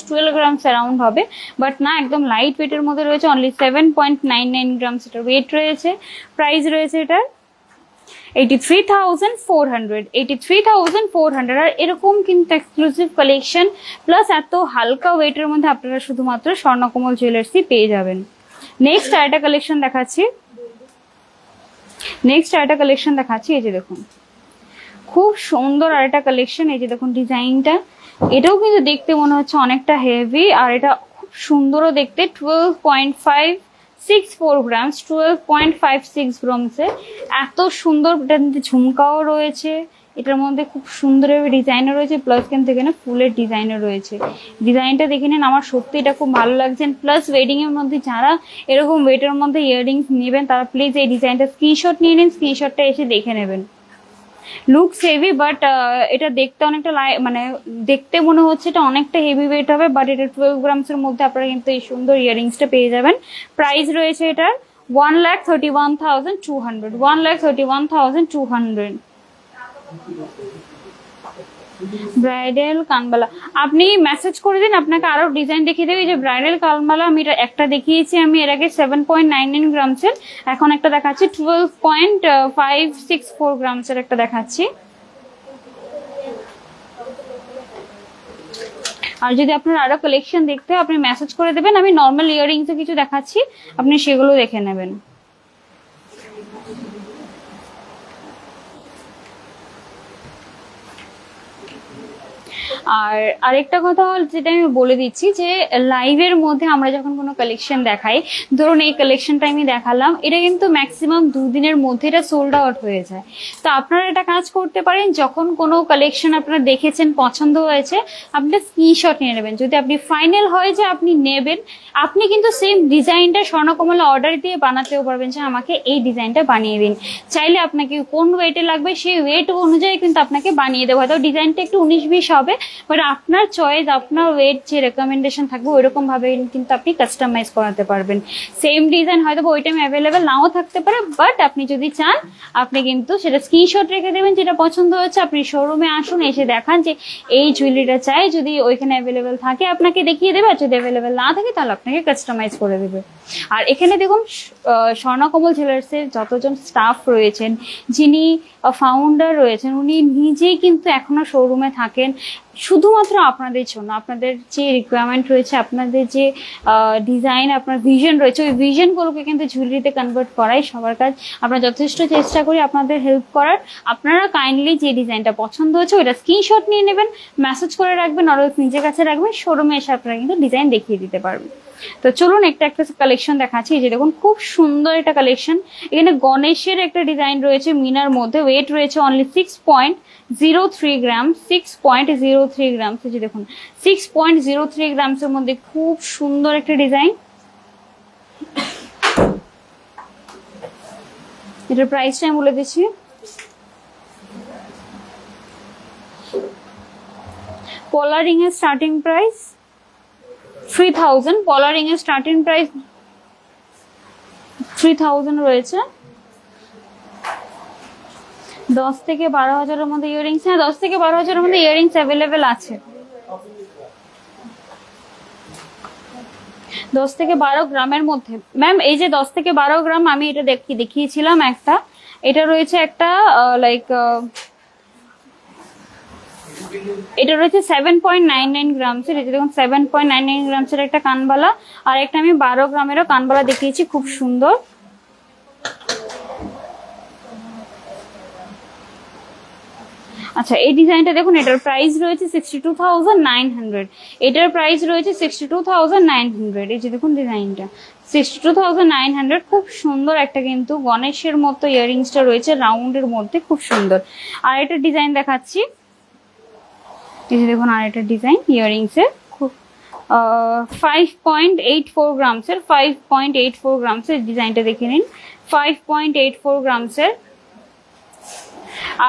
S1: 12 গ্রামস অ্যারাউন্ড হবে, বাট না, একদম লাইট ওয়েটের মধ্যে রয়েছে। অনলি 7.99 গ্রামস এটার ওয়েট রয়েছে। প্রাইস রয়েছে এটার 83,400। আর এরকম কিন্তু এক্সক্লুসিভ কালেকশন প্লাস এত হালকা ওয়েটের মধ্যে আপনারা শুধুমাত্র স্বর্ণকমল জুয়েলার্সই পেয়ে যাবেন। নেক্সট আরেকটা কালেকশন দেখাচ্ছি। এই যে দেখুন খুব সুন্দর আরেকটা কালেকশন। এই যে দেখুন ডিজাইনটা, এটাও কিন্তু দেখতে মনে হচ্ছে অনেকটা হেভি, আর এটা খুব সুন্দরও দেখতে। 12.64 গ্রামস, 12.56 গ্রামসে এত সুন্দর। এটার মধ্যে ঝুমকাও রয়েছে, এটার মধ্যে খুব সুন্দরভাবে ডিজাইনও রয়েছে, প্লাস কিন্তু এখানে ফুলের ডিজাইনও রয়েছে। ডিজাইনটা দেখে নিন, আমার সত্যি এটা খুব ভালো লাগছে। প্লাস ওয়েডিং এর মধ্যে যারা এরকম ওয়েটের মধ্যে ইয়াররিংস নেবেন তারা প্লিজ এই ডিজাইনটা স্ক্রিনশট নিয়ে নিন, স্ক্রিনশটটা এসে দেখে নেবেন। লুকস হেভি, বাট এটা দেখতে অনেকটা মানে দেখতে মনে হচ্ছে এটা অনেকটা হেভি ওয়েট হবে, বাট এটা 12 গ্রামসের মধ্যে আপনারা কিন্তু এই সুন্দর ইয়াররিংসটা পেয়ে যাবেন। প্রাইস রয়েছে এটার 1,31,200, 1,31,200। ব্রাইডাল কানবালা আপনি মেসেজ করে দিন, আপনাকে আরো ডিজাইন দেখিয়ে দেবে। যে ব্রাইডাল কানবালা আমি একটা দেখিয়েছি আমি এর আগে 7.99 গ্রামসের, এখন একটা দেখাচ্ছি 12.564 গ্রামসের একটা দেখাচ্ছি। আর যদি আপনার আরো কালেকশন দেখতে হয় আপনি মেসেজ করে দেবেন, আমি নর্মাল ইয়াররিংসে কিছু দেখাচ্ছি, আপনি সেগুলো দেখে নেবেন। আর আরেকটা কথা হল যেটা আমি বলে দিচ্ছি, যে লাইভের মধ্যে আমরা যখন কোনো কালেকশন দেখাই, ধরুন এই কালেকশনটা আমি দেখালাম, এটা কিন্তু ম্যাক্সিমাম 2 দিনের মধ্যে এটা সোল্ড আউট হয়ে যায়। তো আপনারা এটা কাজ করতে পারেন, যখন কোনো কালেকশন আপনারা দেখেছেন পছন্দ হয়েছে, আপনি স্ক্রিনশট নিয়ে নেবেন। যদি আপনি ফাইনাল হয় যে আপনি নেবেন, আপনি কিন্তু সেম ডিজাইনটা স্বর্ণকমলে অর্ডার দিয়ে বানাতেও পারবেন, যে আমাকে এই ডিজাইনটা বানিয়ে দিন। চাইলে আপনাকে কোন ওয়েটে লাগবে সেই ওয়েট অনুযায়ী কিন্তু আপনাকে বানিয়ে দেবো। হয়তো ডিজাইনটা একটু 19-20 হবে, বাট আপনার চয়েস, আপনার ওয়েট যে রেকমেন্ডেশন থাকবে ওইরকম ভাবে কিন্তু আপনি কাস্টমাইজ করাতে পারবেন। সেম ডিজাইন হয়তো ওই টাইম অ্যাভেলেবেল নাও থাকতে পারে, বাট আপনি যদি চান আপনি কিন্তু সেটা স্ক্রিনশট রেখে দেবেন, যেটা পছন্দ হচ্ছে আপনি শোরুমে আসুন, এসে দেখান যে এই জুয়েলারিটা চাই, যদি ওইখানে অ্যাভেলেবেল থাকে আপনাকে দেখিয়ে দেবে, আর যদি অ্যাভেলেবেল না থাকে তাহলে আপনাকে কাস্টমাইজ করে দেবে। আর এখানে দেখুন স্বর্ণকমল জুয়েলার্সের যতজন স্টাফ রয়েছেন, যিনি ফাউন্ডার রয়েছেন, উনি নিজেই কিন্তু এখনো শোরুমে থাকেন শুধুমাত্র আপনাদের জন্য। আপনাদের যে রিকোয়ারমেন্ট রয়েছে, আপনাদের যে ডিজাইন, আপনার ভিশন রয়েছে, ওই ভিশনগুলোকে কিন্তু জুয়েলারিতে কনভার্ট করাই সবার কাজ। আমরা যথেষ্ট চেষ্টা করি আপনাদের হেল্প করার। আপনারা কাইন্ডলি যে ডিজাইনটা পছন্দ হচ্ছে ওইটা স্ক্রিনশট নিয়ে নেবেন, মেসেজ করে রাখবেন, আর নিজের কাছে রাখবেন, শোরুমে এসে আপনারা কিন্তু ডিজাইন দেখিয়ে দিতে পারবেন। তো চলুন একটা কালেকশন দেখাচ্ছি। যে দেখুন খুব সুন্দর একটা কালেকশন, এখানে গণেশের একটা ডিজাইন রয়েছে মিনার মধ্যে। ওয়েট রয়েছে অনলি 6.03 গ্রাম, 6.03 গ্রাম। যে দেখুন 6.03 গ্রামসের মধ্যে খুব সুন্দর একটা ডিজাইন। এটার প্রাইসটা আমি বলে দিচ্ছি, পলা রিং এর স্টার্টিং প্রাইস 3000, পলা রিং এর স্টার্টিং প্রাইস 3000 রয়েছে। 10 থেকে 12,000 মধ্যে ইয়াররিংস, হ্যাঁ 10 থেকে 12,000 মধ্যে ইয়াররিংস অ্যাভেলেবেল আছে। 10 থেকে 12 গ্রামের মধ্যে ম্যাম, এই যে 10 থেকে 12 গ্রাম আমি এটা দেখিয়েছিলাম একটা, এটা রয়েছে একটা লাইক এটা রয়েছে 7.99 গ্রামসের। এই যে দেখুন 7.99 গ্রামসের একটা কানবালা, আর একটা আমি 12 গ্রামেরও কানবালা দেখিয়েছি, খুব সুন্দর। আচ্ছা এই ডিজাইনটা দেখুন, এটার প্রাইস রয়েছে 62,900, এটার প্রাইস রয়েছে 62,900। এই যে দেখুন ডিজাইনটা 62,900, খুব সুন্দর একটা কিন্তু গণেশের মতো ইয়াররিংসটা রয়েছে রাউন্ডের মধ্যে, খুব সুন্দর। আর এটা ডিজাইন দেখাচ্ছি, এই যে দেখুন আর একটা ডিজাইন ইয়াররিংস এর, খুব 5.84 গ্রামসের, 5.84 গ্রামসের ডিজাইনটা দেখে নিন, 5.84 গ্রামসের।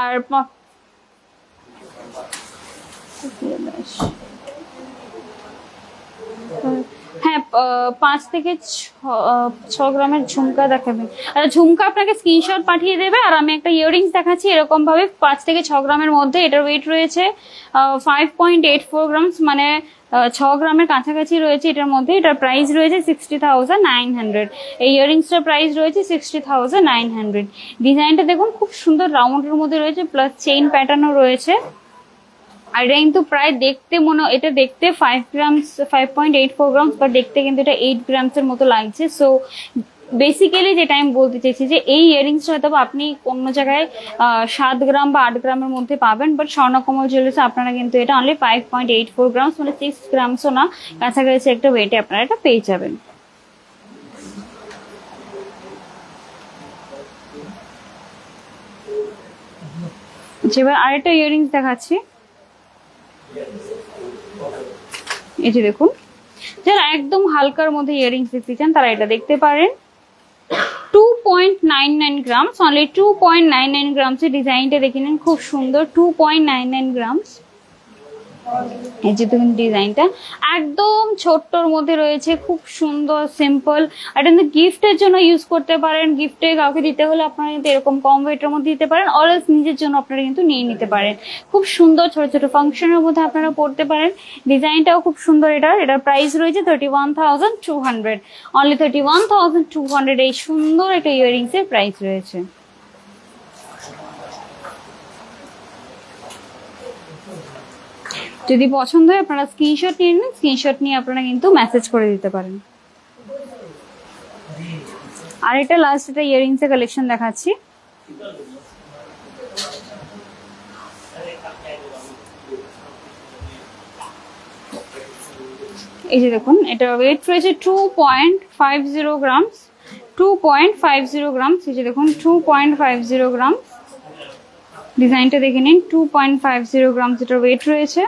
S1: আর হ্যাঁ 5 থেকে 6 গ্রামের ঝুমকা দেখাবেন। ঝুমকা আপনাকে স্ক্রিনশট পাঠিয়ে দেবে। আর আমি একটা ইয়াররিংস দেখাচ্ছি এরকম ভাবে 5 থেকে 6 গ্রামের মধ্যে। এটার ওয়েট রয়েছে 5.84 গ্রামস, মানে 6 গ্রামের কাছাকাছি রয়েছে এটার মধ্যে। এটার প্রাইস রয়েছে 60,900। এই ইয়াররিংসটার প্রাইস রয়েছে 60,900। ডিজাইনটা দেখুন খুব সুন্দর রাউন্ডের মধ্যে রয়েছে, প্লাস চেইন প্যাটার্নও রয়েছে। আর এটা কিন্তু প্রায় দেখতে এটা দেখতে 5 গ্রামস, 5.84 গ্রামস, বাট দেখতে কিন্তু এটা 8 গ্রামস এর মতো লাগছে। সো বেসিক্যালি যেটা আমি বলতে চাইছি যে এই ইয়াররিংসটা হয়তো আপনি অন্য জায়গায় 7 গ্রাম বা 8 গ্রামের মধ্যে পাবেন, বাট স্বর্ণকমল জুয়েলার্সে আপনারা কিন্তু এটা অনলি 5.84 গ্রামস, মানে 6 গ্রামসও না, কাছাকাছি একটা ওয়েটে আপনারা এটা পেয়ে যাবেন। এবার আরেকটা ইয়াররিংস দেখাচ্ছি, এই যে দেখুন, যারা একদম হালকার মধ্যে ইয়াররিংস দেখতে চান তারা এটা দেখতে পারেন। 2.99 গ্রামস, অনলি 2.99 গ্রামস এর ডিজাইনটা দেখে নিন, খুব সুন্দর 2.99 গ্রামস। এই যে দেখুন ডিজাইনটা একদম ছোট্টর মধ্যে রয়েছে, খুব সুন্দর সিম্পল। এটা কিন্তু গিফটের জন্য ইউজ করতে পারেন, গিফটে কাউকে দিতে হলে আপনারা কিন্তু এরকম কম ওয়েটের মধ্যে দিতে পারেন, অলওয়েজ নিজের জন্য আপনারা কিন্তু নিয়ে নিতে পারেন। খুব সুন্দর ছোট ছোট ফাংশনের মধ্যে আপনারা পড়তে পারেন। ডিজাইনটাও খুব সুন্দর। এটার প্রাইস রয়েছে 31,200, অনলি 31,200 এই সুন্দর একটা ইয়াররিংস এর প্রাইস রয়েছে। যদি পছন্দ হয় আপনারা স্ক্রিনশট নিয়ে নিন, স্ক্রিনশট নিয়ে আপনারা কিন্তু মেসেজ করে দিতে পারেন। আর এটা লাস্ট একটা ইয়াররিংস এর কালেকশন দেখাচ্ছি, এই যে দেখুন এটা ওয়েট রয়েছে 2.50 গ্রামস, 2.50 গ্রামস। এই যে দেখুন 2.50 গ্রাম, ডিজাইনটা দেখে নিন, 2.50 গ্রামস এটার ওয়েট রয়েছে।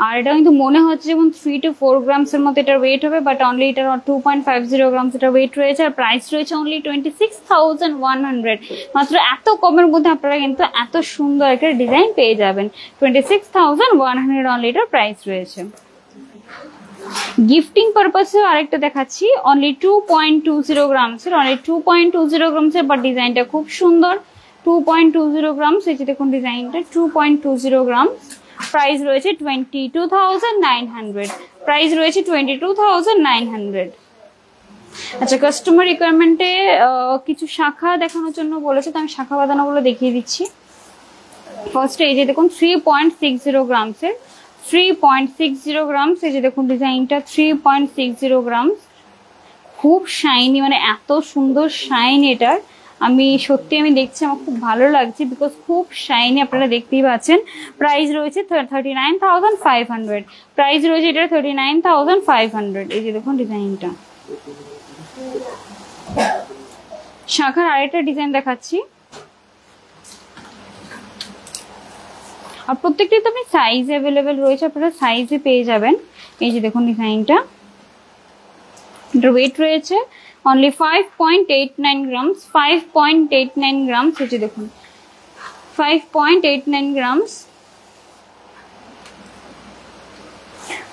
S1: আর এটা কিন্তু মনে হচ্ছে যেমন 3 to 4 গ্রামস এর মতো এটার ওয়েট হবে, বাট অনলি এটা 2.50 গ্রামস এটার ওয়েট রয়েছে। আর প্রাইস রয়েছে অনলি 26,100। মাত্র এত কমের মধ্যে আপনারা কিন্তু এত সুন্দর একটা ডিজাইন পেয়ে যাবেন। 26,100 অনলি এটার প্রাইস রয়েছে। গিফটিং পারপাসে আরেকটা দেখাচ্ছি, অনলি 2.20 গ্রামস এর, অনলি 2.20 গ্রামস এর, বাট ডিজাইনটা খুব সুন্দর। 2.20 গ্রামস, এই যে দেখুন ডিজাইনটা 2.20 গ্রামস। প্রাইস রয়েছে 22,900, প্রাইস রয়েছে 22,900। আচ্ছা কাস্টমার রিকোয়ারমেন্টে কিছু শাখা দেখানোর জন্য বলেছে, তো আমি শাখা বাঁধানোগুলো দেখিয়ে দিচ্ছি। ফার্স্টে এই যে দেখুন 3.60 গ্রামস এর, 3.60 গ্রামস। এই যে দেখুন ডিজাইনটা 3.60 গ্রামস, খুব শাইনি, মানে এত সুন্দর শাইন এটার। আমি দেখছি আমার খুব ভালো লাগছে, বিকজ খুব শাইনি, আপনারা দেখতেই পাচ্ছেন। প্রাইস রয়েছে 39,500, প্রাইস রয়েছে এটা 39,500। এই যে দেখুন ডিজাইনটা। শাখার আরেকটা ডিজাইন দেখাচ্ছি, আর প্রত্যেকটাই তো আপনি সাইজ অ্যাভেলেবেল রয়েছে, আপনারা সাইজে পেয়ে যাবেন। এই যে দেখুন ডিজাইনটা, এটার ওয়েট রয়েছে অনলি 5.89 গ্রামস, 5.89 গ্রামস। এই যে দেখুন 5.89 গ্রামস।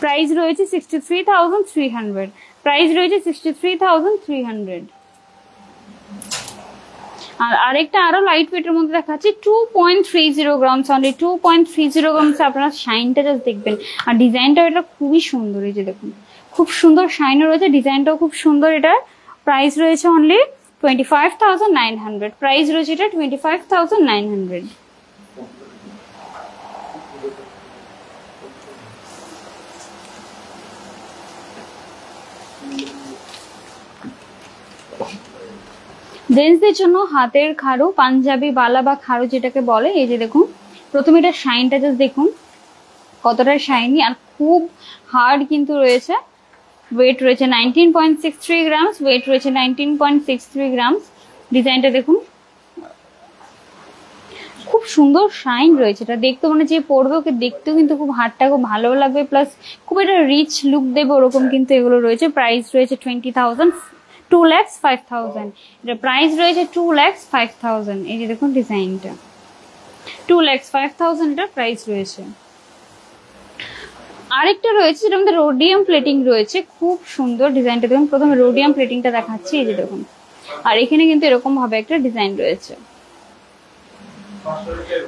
S1: প্রাইস রয়েছে 63,300, প্রাইস রয়েছে 63,300। আর আরেকটা আরো লাইট ওয়েটের মধ্যে দেখাচ্ছি 2.30 গ্রামস, অনলি 2.30 গ্রামস। আপনারা শাইনটা জাস্ট দেখবেন, আর ডিজাইনটা এটা খুবই সুন্দর। এই যে দেখুন খুব সুন্দর শাইনও রয়েছে, ডিজাইনটাও খুব সুন্দর। এটার প্রাইস রয়েছে অনলি 25,900, প্রাইস রয়েছে এটা 25,900। জেন্টসদের জন্য হাতের খাড়ু, পাঞ্জাবি বালা বা খাড়ু যেটাকে বলে। এই যে দেখুন, প্রথমে এটা শাইনটা জাস্ট দেখুন কতটা শাইনি, আর খুব হার্ড কিন্তু রয়েছে। ওয়েট রয়েছে 19.63 গ্রামস, ওয়েট রয়েছে 19.63 গ্রামস। ডিজাইনটা দেখুন, খুব সুন্দর শাইন রয়েছে। এটা দেখতে মানে যে পরবে ওকে দেখতেও কিন্তু খুব হাতটা খুব ভালো লাগবে, প্লাস খুব একটা রিচ লুক দেবে ওরকম কিন্তু এগুলো রয়েছে। প্রাইস রয়েছে 20,000, 2,05,000। এটা প্রাইস রয়েছে 2,05,000। এই যে দেখুন ডিজাইনটা 2,05,000 এটা প্রাইস রয়েছে। আরেকটা রয়েছে যেটা আমাদের রোডিয়াম প্লেটিং রয়েছে, খুব সুন্দর ডিজাইনটা দেখুন। প্রথমে রোডিয়াম প্লেটিংটা দেখাচ্ছি, এই যে দেখুন, আর এখানে কিন্তু এরকম ভাবে একটা ডিজাইন রয়েছে।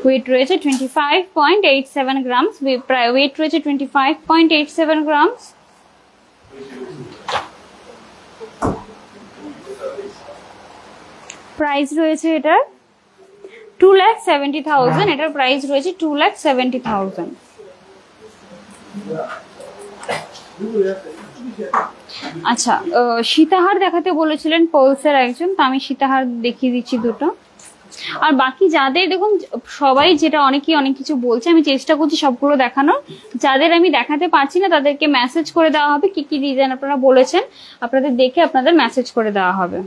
S1: ওয়েট রয়েছে 25.87 গ্রামস, ওয়েট রয়েছে 25.87 গ্রামস। প্রাইস রয়েছে এটার 2,70,000। এটার প্রাইস রয়েছে 2,70,000। আচ্ছা, সীতাহার দেখাতে বলেছিলেন পলসের একজন, তো আমি সীতাহার দেখিয়ে দিচ্ছি দুটো। আর বাকি যাদের দেখুন সবাই যেটা অনেকেই অনেক কিছু বলছে, আমি চেষ্টা করছি সবগুলো দেখানোর। যাদের আমি দেখাতে পারছি না তাদেরকে মেসেজ করে দেওয়া হবে কি কি ডিজাইন আপনারা বলেছেন, আপনাদের দেখে আপনাদের মেসেজ করে দেওয়া হবে।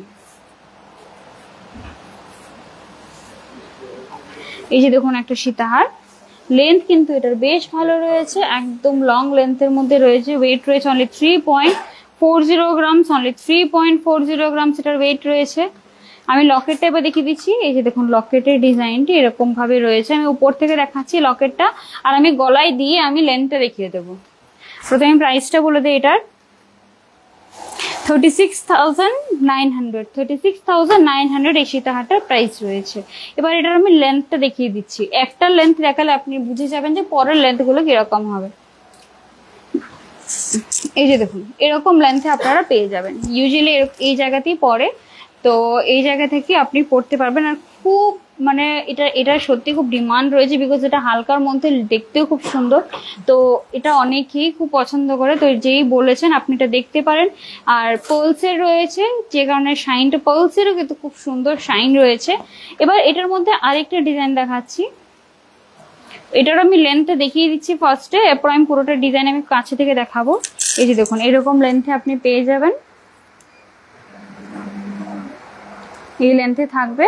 S1: এই যে দেখুন একটা সীতাহার, লেন্থ কিন্তু এটার বেশ ভালো রয়েছে, একদম লং লেন্থের মধ্যে রয়েছে। ওয়েট রয়েছে অনলি 3.40 গ্রামস, অনলি 3.40 গ্রামস এটার ওয়েট রয়েছে। আমি লকেটটা এবার দেখিয়ে দিচ্ছি। এই যে দেখুন লকেটের ডিজাইনটি এরকম ভাবে রয়েছে। আমি উপর থেকে দেখাচ্ছি লকেটটা, আর আমি গলায় দিয়ে আমি লেন্থটা দেখিয়ে দেবো। প্রথমে প্রাইসটা বলে দিই, এটার 36,900, 36,900 এই সীতাহারটার প্রাইস রয়েছে। এবার এটার আমি লেন্থটা দেখিয়ে দিচ্ছি। একটা লেন্থ দেখালে আপনি বুঝে যাবেন যে পরের লেন্থ গুলো কিরকম হবে। এই যে দেখুন এরকম লেন্থে আপনারা পেয়ে যাবেন, ইউজুয়ালি এই জায়গাতেই পরে, তো এই জায়গা থেকে আপনি পড়তে পারবেন। আর খুব মানে এটা সত্যি খুব ডিমান্ড রয়েছে, বিকজ এটা হালকার মধ্যে দেখতেও খুব সুন্দর, তো এটা অনেকেই খুব পছন্দ করে। তো যেই বলেছেন আপনি এটা দেখতে পারেন। আর পার্লসের রয়েছে, যে কারণে শাইনটা পার্লসেরও কিন্তু খুব সুন্দর শাইন রয়েছে। এবার এটার মধ্যে আরেকটা ডিজাইন দেখাচ্ছি, এটার আমি লেন্থে দেখিয়ে দিচ্ছি ফার্স্টে, এরপর আমি পুরোটা ডিজাইন আমি কাছে থেকে দেখাবো। এই যে দেখুন এরকম লেন্থে আপনি পেয়ে যাবেন, এই লেন্থে থাকবে।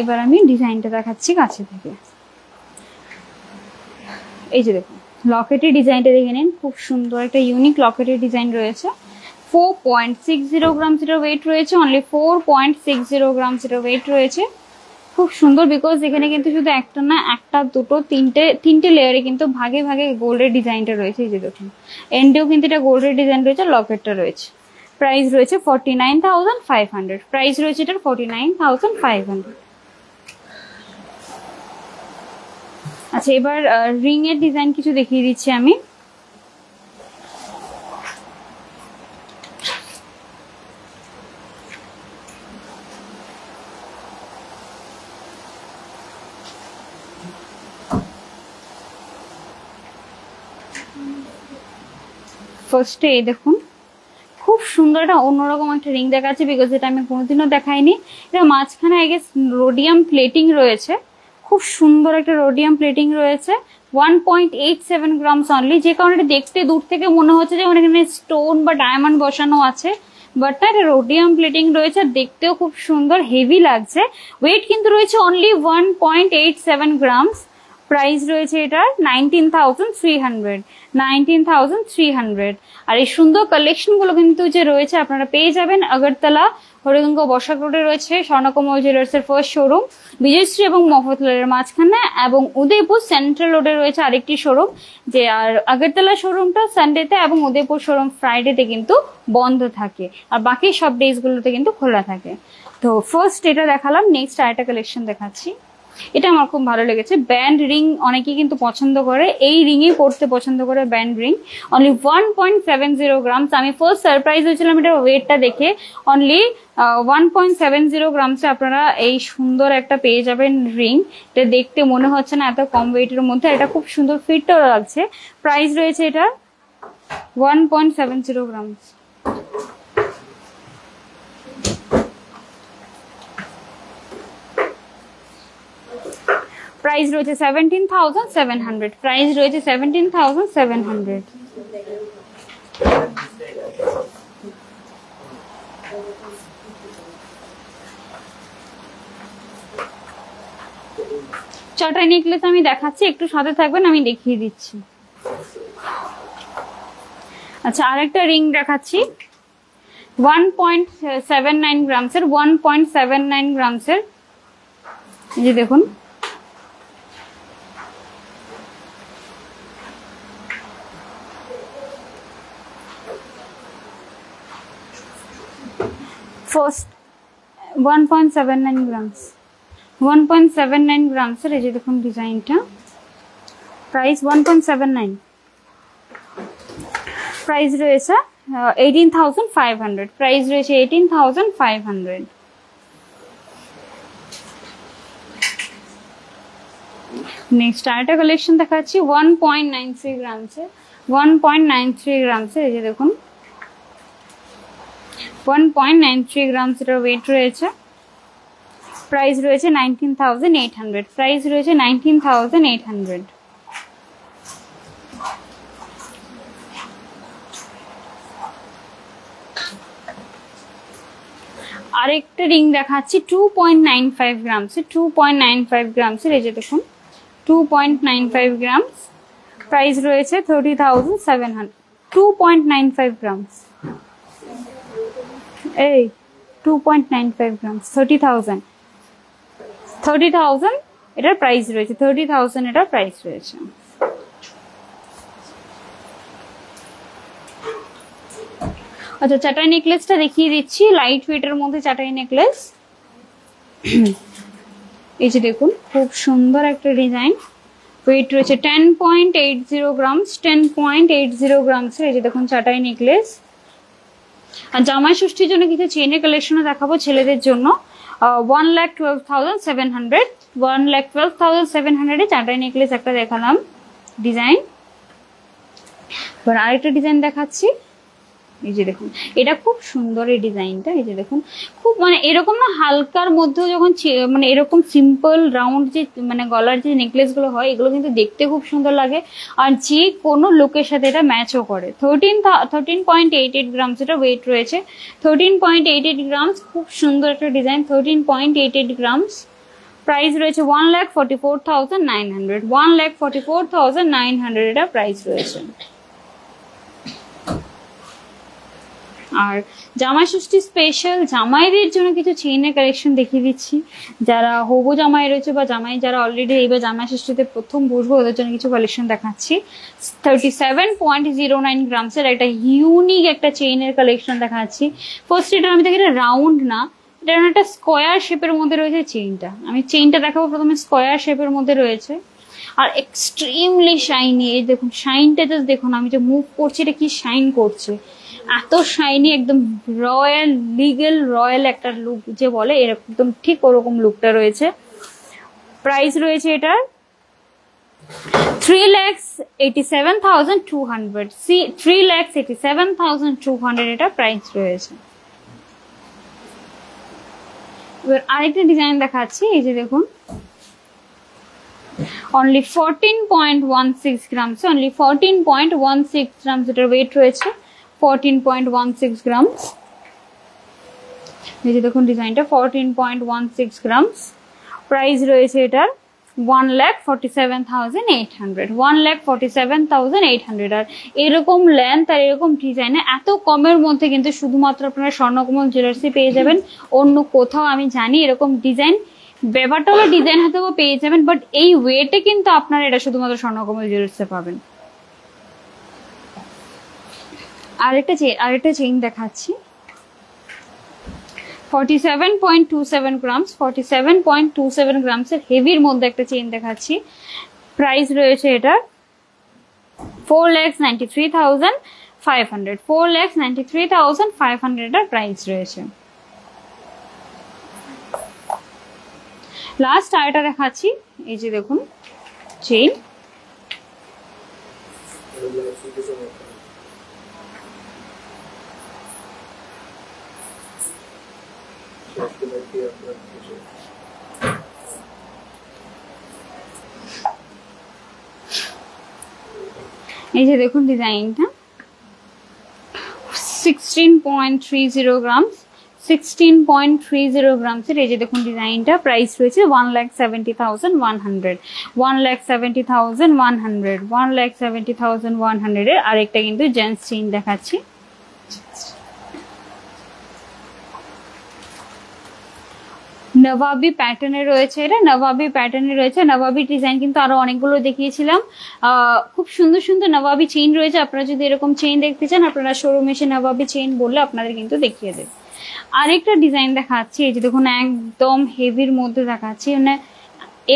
S1: এবার আমি ডিজাইনটা দেখাচ্ছি কাছে থেকে। এই যে দেখুন লকেটের ডিজাইনটা দেখে নিন, খুব সুন্দর একটা ইউনিক লকেটের ডিজাইন রয়েছে। 4.60 গ্রামস এটার ওয়েট রয়েছে, অনলি 4.60 গ্রামস এটার ওয়েট রয়েছে। খুব সুন্দর, বিকজ এখানে কিন্তু শুধু একটা না, একটা দুটো তিনটে লেয়ারে কিন্তু ভাগে ভাগে গোল্ডের ডিজাইনটা রয়েছে। এই যে দেখুন এন্ডেও কিন্তু এটা গোল্ডের ডিজাইন রয়েছে, লকেটটা রয়েছে। প্রাইস রয়েছে 49,500, প্রাইস রয়েছে এটার 49,500। আচ্ছা, এবার রিং এর ডিজাইন কিছু দেখিয়ে দিচ্ছি আমি। ফার্স্টে এই দেখুন খুব সুন্দর একটা অন্যরকম একটা রিং দেখাচ্ছে, বিকজ এটা আমি কোনোদিনও দেখাইনি। এটা মাঝখানে আই গেস রোডিয়াম প্লেটিং রয়েছে, খুব সুন্দর একটা রোডিয়াম প্লেটিং রয়েছে। 1.87 গ্রামস অনলি, যে কারণে এটা দেখতে দূর থেকে মনে হচ্ছে যে এখানে স্টোন বা ডায়মন্ড বসানো আছে, বাট না, এটা রোডিয়াম প্লেটিং রয়েছে, দেখতেও খুব সুন্দর, হেভি লাগছে। ওয়েট কিন্তু রয়েছে অনলি 1.87 গ্রামস। প্রাইস রয়েছে এটার 19,300, 19,300। আর এই সুন্দর কালেকশন গুলো কিন্তু যে রয়েছে আপনারা পেয়ে যাবেন আগরতলা হরিগঙ্গা বসাক রোডে রয়েছে স্বর্ণকমল জুয়েলার্স এর ফার্স্ট শোরুম, বিজয়শ্রী এবং মফতলালের মাঝখানে, এবং উদয়পুর সেন্ট্রাল রোডে রয়েছে আরেকটি শোরুম। যে আর আগরতলা শোরুমটা সানডেতে এবং উদয়পুর শোরুম ফ্রাইডেতে কিন্তু বন্ধ থাকে, আর বাকি সব ডেজ গুলোতে কিন্তু খোলা থাকে। তো ফার্স্ট এটা দেখালাম, নেক্সট আরেকটা কালেকশন দেখাচ্ছি। এটা আমার খুব ভালো লেগেছে, ব্যান্ড রিং অনেকেই কিন্তু পছন্দ করে, এই রিংই পড়তে পছন্দ করে, ব্যান্ড রিং। Only 1.70 grams. আমি ফার্স্ট সারপ্রাইজ হয়েছিলাম এটা ওয়েটটা দেখে, অনলি 1.70 গ্রামসে আপনারা এই সুন্দর একটা পেয়ে যাবেন রিং। এটা দেখতে মনে হচ্ছে না এত কম ওয়েটের মধ্যে, এটা খুব সুন্দর ফিটও লাগছে। প্রাইস রয়েছে এটা 1.70 গ্রামস। প্রাইস রয়েছে 17,700, প্রাইস রয়েছে 17,700। চারটা নেকলেস আমি দেখাচ্ছি, একটু সাথে থাকবেন, আমি দেখিয়ে দিচ্ছি। আচ্ছা, আরেকটা রিং দেখাচ্ছি 1.79 গ্রামসের, 1.79 গ্রামসের। এই যে দেখুন, ফার্স্ট 1.79 গ্রামস, 1.79 গ্রামসের। এই যে দেখুন ডিজাইনটা, প্রাইস 1.79, প্রাইস রয়েছে 18,500, প্রাইস রয়েছে 18,500। নেক্সট আরেকটা কালেকশন দেখাচ্ছি 1.93 গ্রামসের, 1.93 গ্রামসের। এই যে দেখুন 1.93 গ্রামস এর ওয়েট রয়েছে, প্রাইস রয়েছে 19,800, প্রাইস রয়েছে 19,800। আরেকটা রিং দেখাচ্ছি 2.95 গ্রামস, 2.95 গ্রামসের। এই যে দেখুন 2.95 গ্রামস, প্রাইস রয়েছে 30,700, 2.95 গ্রামস, এই 2.95 গ্রামস, 30,000, 30,000 এটার প্রাইস রয়েছে, 30,000 এটার প্রাইস রয়েছে। আচ্ছা, চাটাই নেকলেসটা দেখিয়ে দিচ্ছি, লাইট ওয়েটের মধ্যে চাটাই নেকলেস। এই যে দেখুন খুব সুন্দর একটা ডিজাইন, ওয়েট রয়েছে 10.80 গ্রামস, 10.80 গ্রামস। এই যে দেখুন চাটাই নেকলেস। আর জামাই ষষ্ঠীর জন্য কিছু চেনের কালেকশন দেখাবো ছেলেদের জন্য। 1,12,700, 1,12,700 এ চাটাই নেকলেস একটা দেখালাম ডিজাইন। এবার আরেকটা ডিজাইন দেখাচ্ছি। এই যে দেখুন, এটা খুব সুন্দর এই ডিজাইনটা। এই যে দেখুন, খুব মানে এরকম না হালকার মধ্যেও যখন মানে এরকম সিম্পল রাউন্ড যে মানে গলার যে নেকলেস গুলো হয়, এগুলো কিন্তু দেখতে খুব সুন্দর লাগে, আর যে কোনো লুকের সাথে এটা ম্যাচও করে। 13.88 গ্রামস এটা ওয়েট রয়েছে, 13.88 গ্রামস। খুব সুন্দর একটা ডিজাইন, 13.88 গ্রামস। প্রাইস রয়েছে 1,44,900, 1,44,900 এটা প্রাইস রয়েছে। আর জামাই ষষ্ঠী স্পেশাল জামাইদের জন্য কিছু চেইনের কালেকশন দেখিয়ে দিচ্ছি। যারা হবু জামাই রয়েছে বা জামাই যারা অলরেডি এইবার জামাই ষষ্ঠীতে প্রথম বসবো, ওদের জন্য কিছু কালেকশন দেখাচ্ছি। 37.09 গ্রামসের একটা ইউনিক একটা চেইনের কালেকশন দেখাচ্ছি। ফার্স্ট এটা আমি দেখি, এটা রাউন্ড না, এটা একটা স্কোয়ার শেপের মধ্যে রয়েছে চেইনটা। আমি চেইনটা দেখাবো, প্রথমে স্কোয়ার শেপের মধ্যে রয়েছে আর এক্সট্রিমলি শাইনি। এই দেখুন শাইনটা জাস্ট দেখুন, আমি যে মুভ করছি এটা কি শাইন করছে, এত শাইনি, একদম রয়্যাল লিগেল রয়্যাল একটা লুক যে বলে, এরকম ঠিক ওরকম লুকটা রয়েছে। প্রাইস রয়েছে এটার 3,87,200, 3,87,200 এটা প্রাইস রয়েছে। এবার আরেকটা ডিজাইন দেখাচ্ছি। এই যে দেখুন, অনলি 14.16 গ্রামস, অনলি 14.16 গ্রামস এটার ওয়েট রয়েছে, 14.16 গ্রামস। এই যে দেখুন ডিজাইনটা 14.16 গ্রামস। প্রাইস রয়েছে এটার 1,47,800, 1,47,800। আর এরকম লেন্থ আর এরকম ডিজাইনে এত কমের মধ্যে কিন্তু শুধুমাত্র আপনারা স্বর্ণকমল জুয়েলার্সে পেয়ে যাবেন, অন্য কোথাও আমি জানি এরকম ডিজাইন ব্যাপারটা হলো ডিজাইন হয়তো পেয়ে যাবেন, বাট এই ওয়েটে কিন্তু আপনারা এটা শুধুমাত্র স্বর্ণকমল জুয়েলার্সে পাবেন। আরেকটা চেইন দেখাচ্ছি 47.27 গ্রামস, 47.27 গ্রামসের হেভির মধ্যে একটা চেইন দেখাচ্ছি। প্রাইস রয়েছে এটা 4,93,500, 4,93,500 এটার প্রাইস রয়েছে। লাস্ট আরেকটা দেখাচ্ছি। এই যে দেখুন চেইন, এই যে দেখুন ডিজাইনটা 16.30 গ্রামস 16.30 গ্রামসের। এই যে দেখুন ডিজাইনটা, প্রাইস রয়েছে 1,70,100 1,70,100 1,70,100 এর। আরেকটা কিন্তু জেন্টস চেইন দেখাচ্ছি। নবাবি প্যাটার্নে রয়েছে, এটা নবাবি প্যাটার্নে রয়েছে। নবাবি ডিজাইন কিন্তু আরো অনেকগুলো দেখিয়েছিলাম। খুব সুন্দর সুন্দর নবাবি চেইন রয়েছে। আপনারা যদি এরকম চেইন দেখতে চান, আপনারা শোরুমে এসে নবাবি চেইন বললে আপনাদের কিন্তু দেখিয়ে দেবে। আরেকটা ডিজাইন দেখাচ্ছি, এই যে দেখুন একদম হেভির মধ্যে দেখাচ্ছি, মানে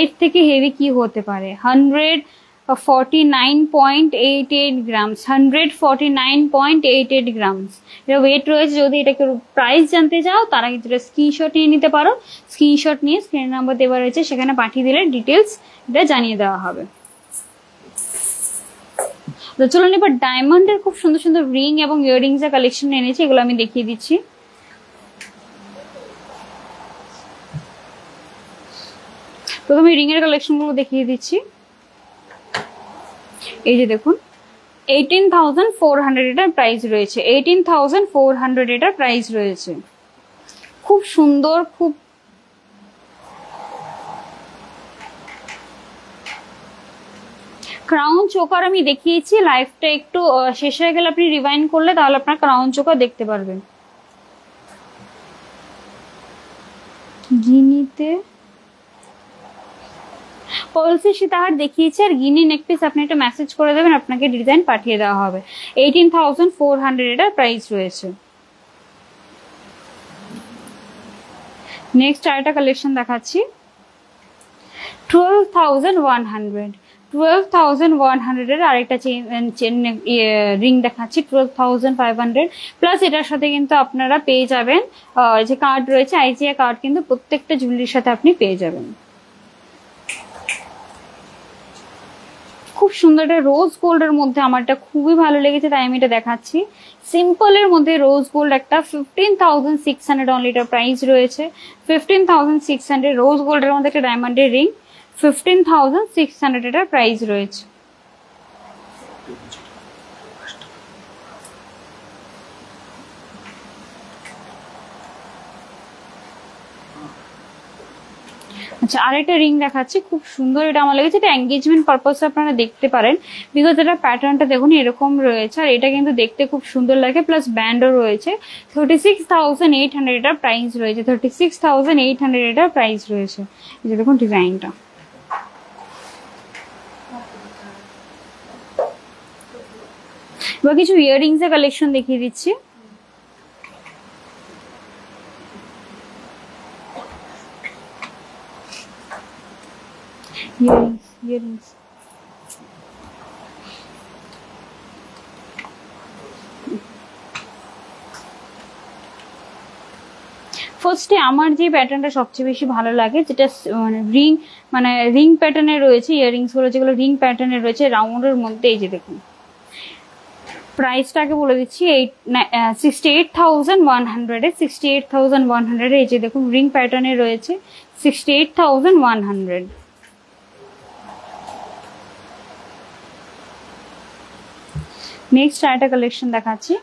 S1: এর থেকে হেভি কি হতে পারে। 149.88 গ্রামস 149.88 গ্রামস এটা ওয়েট রয়েছে। যদি এটাকে প্রাইস জানতে চাও তারা কিন্তু স্ক্রিনশট নিয়ে নিতে পারো। স্ক্রিনশট নিয়ে স্ক্রিন নাম্বার দেওয়া রয়েছে, সেখানে পাঠিয়ে দিলে ডিটেলস এটা জানিয়ে দেওয়া হবে। তো চলুন এবার ডায়মন্ডের খুব সুন্দর সুন্দর রিং এবং ইয়াররিংস এর কালেকশন এনেছি, এগুলো আমি দেখিয়ে দিচ্ছি। প্রথমে রিং এর কালেকশন গুলো দেখিয়ে দিচ্ছি। এই যে দেখুন 18,400 এটার প্রাইস রয়েছে। 18,400 এটার প্রাইস রয়েছে। খুব সুন্দর, খুব ক্রাউন চোকার আমি দেখিয়েছি। লাইফটা একটু শেষ হয়ে গেলে আপনি রিভাইন্ড করলে তাহলে আপনার ক্রাউন চোকার দেখতে পারবেন। গিনিতে পলসি সীতাহার দেখিয়েছি, আর গিনি নেকপিস আপনি একটা মেসেজ করে দেবেন, আপনাকে ডিজাইন পাঠিয়ে দেওয়া হবে। 18,400 এটার প্রাইস রয়েছে। নেক্সট আরেকটা কালেকশন দেখাচ্ছি 12,100 12,100 এর আরেকটা রিং দেখাচ্ছি 12,500 প্লাস। এটার সাথে কিন্তু আপনারা পেয়ে যাবেন যে কার্ড রয়েছে, আইজিআই কার্ড কিন্তু প্রত্যেকটা জুয়েলারির সাথে আপনি পেয়ে যাবেন। খুব সুন্দর একটা রোজ গোল্ডের মধ্যে আমার এটা খুবই ভালো লেগেছে, তাই আমি এটা দেখাচ্ছি। সিম্পলের মধ্যে রোজ গোল্ড একটা 15,600 অনলি এটার প্রাইস রয়েছে। 15,600 রোজ গোল্ডের মধ্যে একটা ডায়মন্ডের রিং 15,600 এটার প্রাইস রয়েছে। আচ্ছা আরেকটা রিং দেখাচ্ছি, খুব সুন্দর, এটা আমার লেগেছে। এটা এঙ্গেজমেন্ট পারপাসে আপনারা দেখতে পারেন, বিকজ এটা প্যাটার্নটা দেখুন এরকম রয়েছে, আর এটা কিন্তু দেখতে খুব সুন্দর লাগে, প্লাস ব্যান্ডও রয়েছে। 36,800 এটার প্রাইস রয়েছে। 36,800 এটার প্রাইস রয়েছে। এই যে দেখুন ডিজাইনটা। এবার কিছু ইয়াররিংস এর কালেকশন দেখিয়ে দিচ্ছি। ইয়াররিংস ফার্স্টে আমার যে প্যাটার্নটা সবচেয়ে বেশি ভালো লাগে, যেটা মানে রিং প্যাটার্নে রয়েছে, ইয়াররিংস গুলো যেগুলো রিং প্যাটার্নে রয়েছে রাউন্ডের মধ্যে। এই যে দেখুন প্রাইসটাকে বলে দিচ্ছি 68,100 এ 68,100 এই যে দেখুন রিং প্যাটার্নে রয়েছে 68,100। নেক্সট আরেকটা কালেকশন দেখাচ্ছি।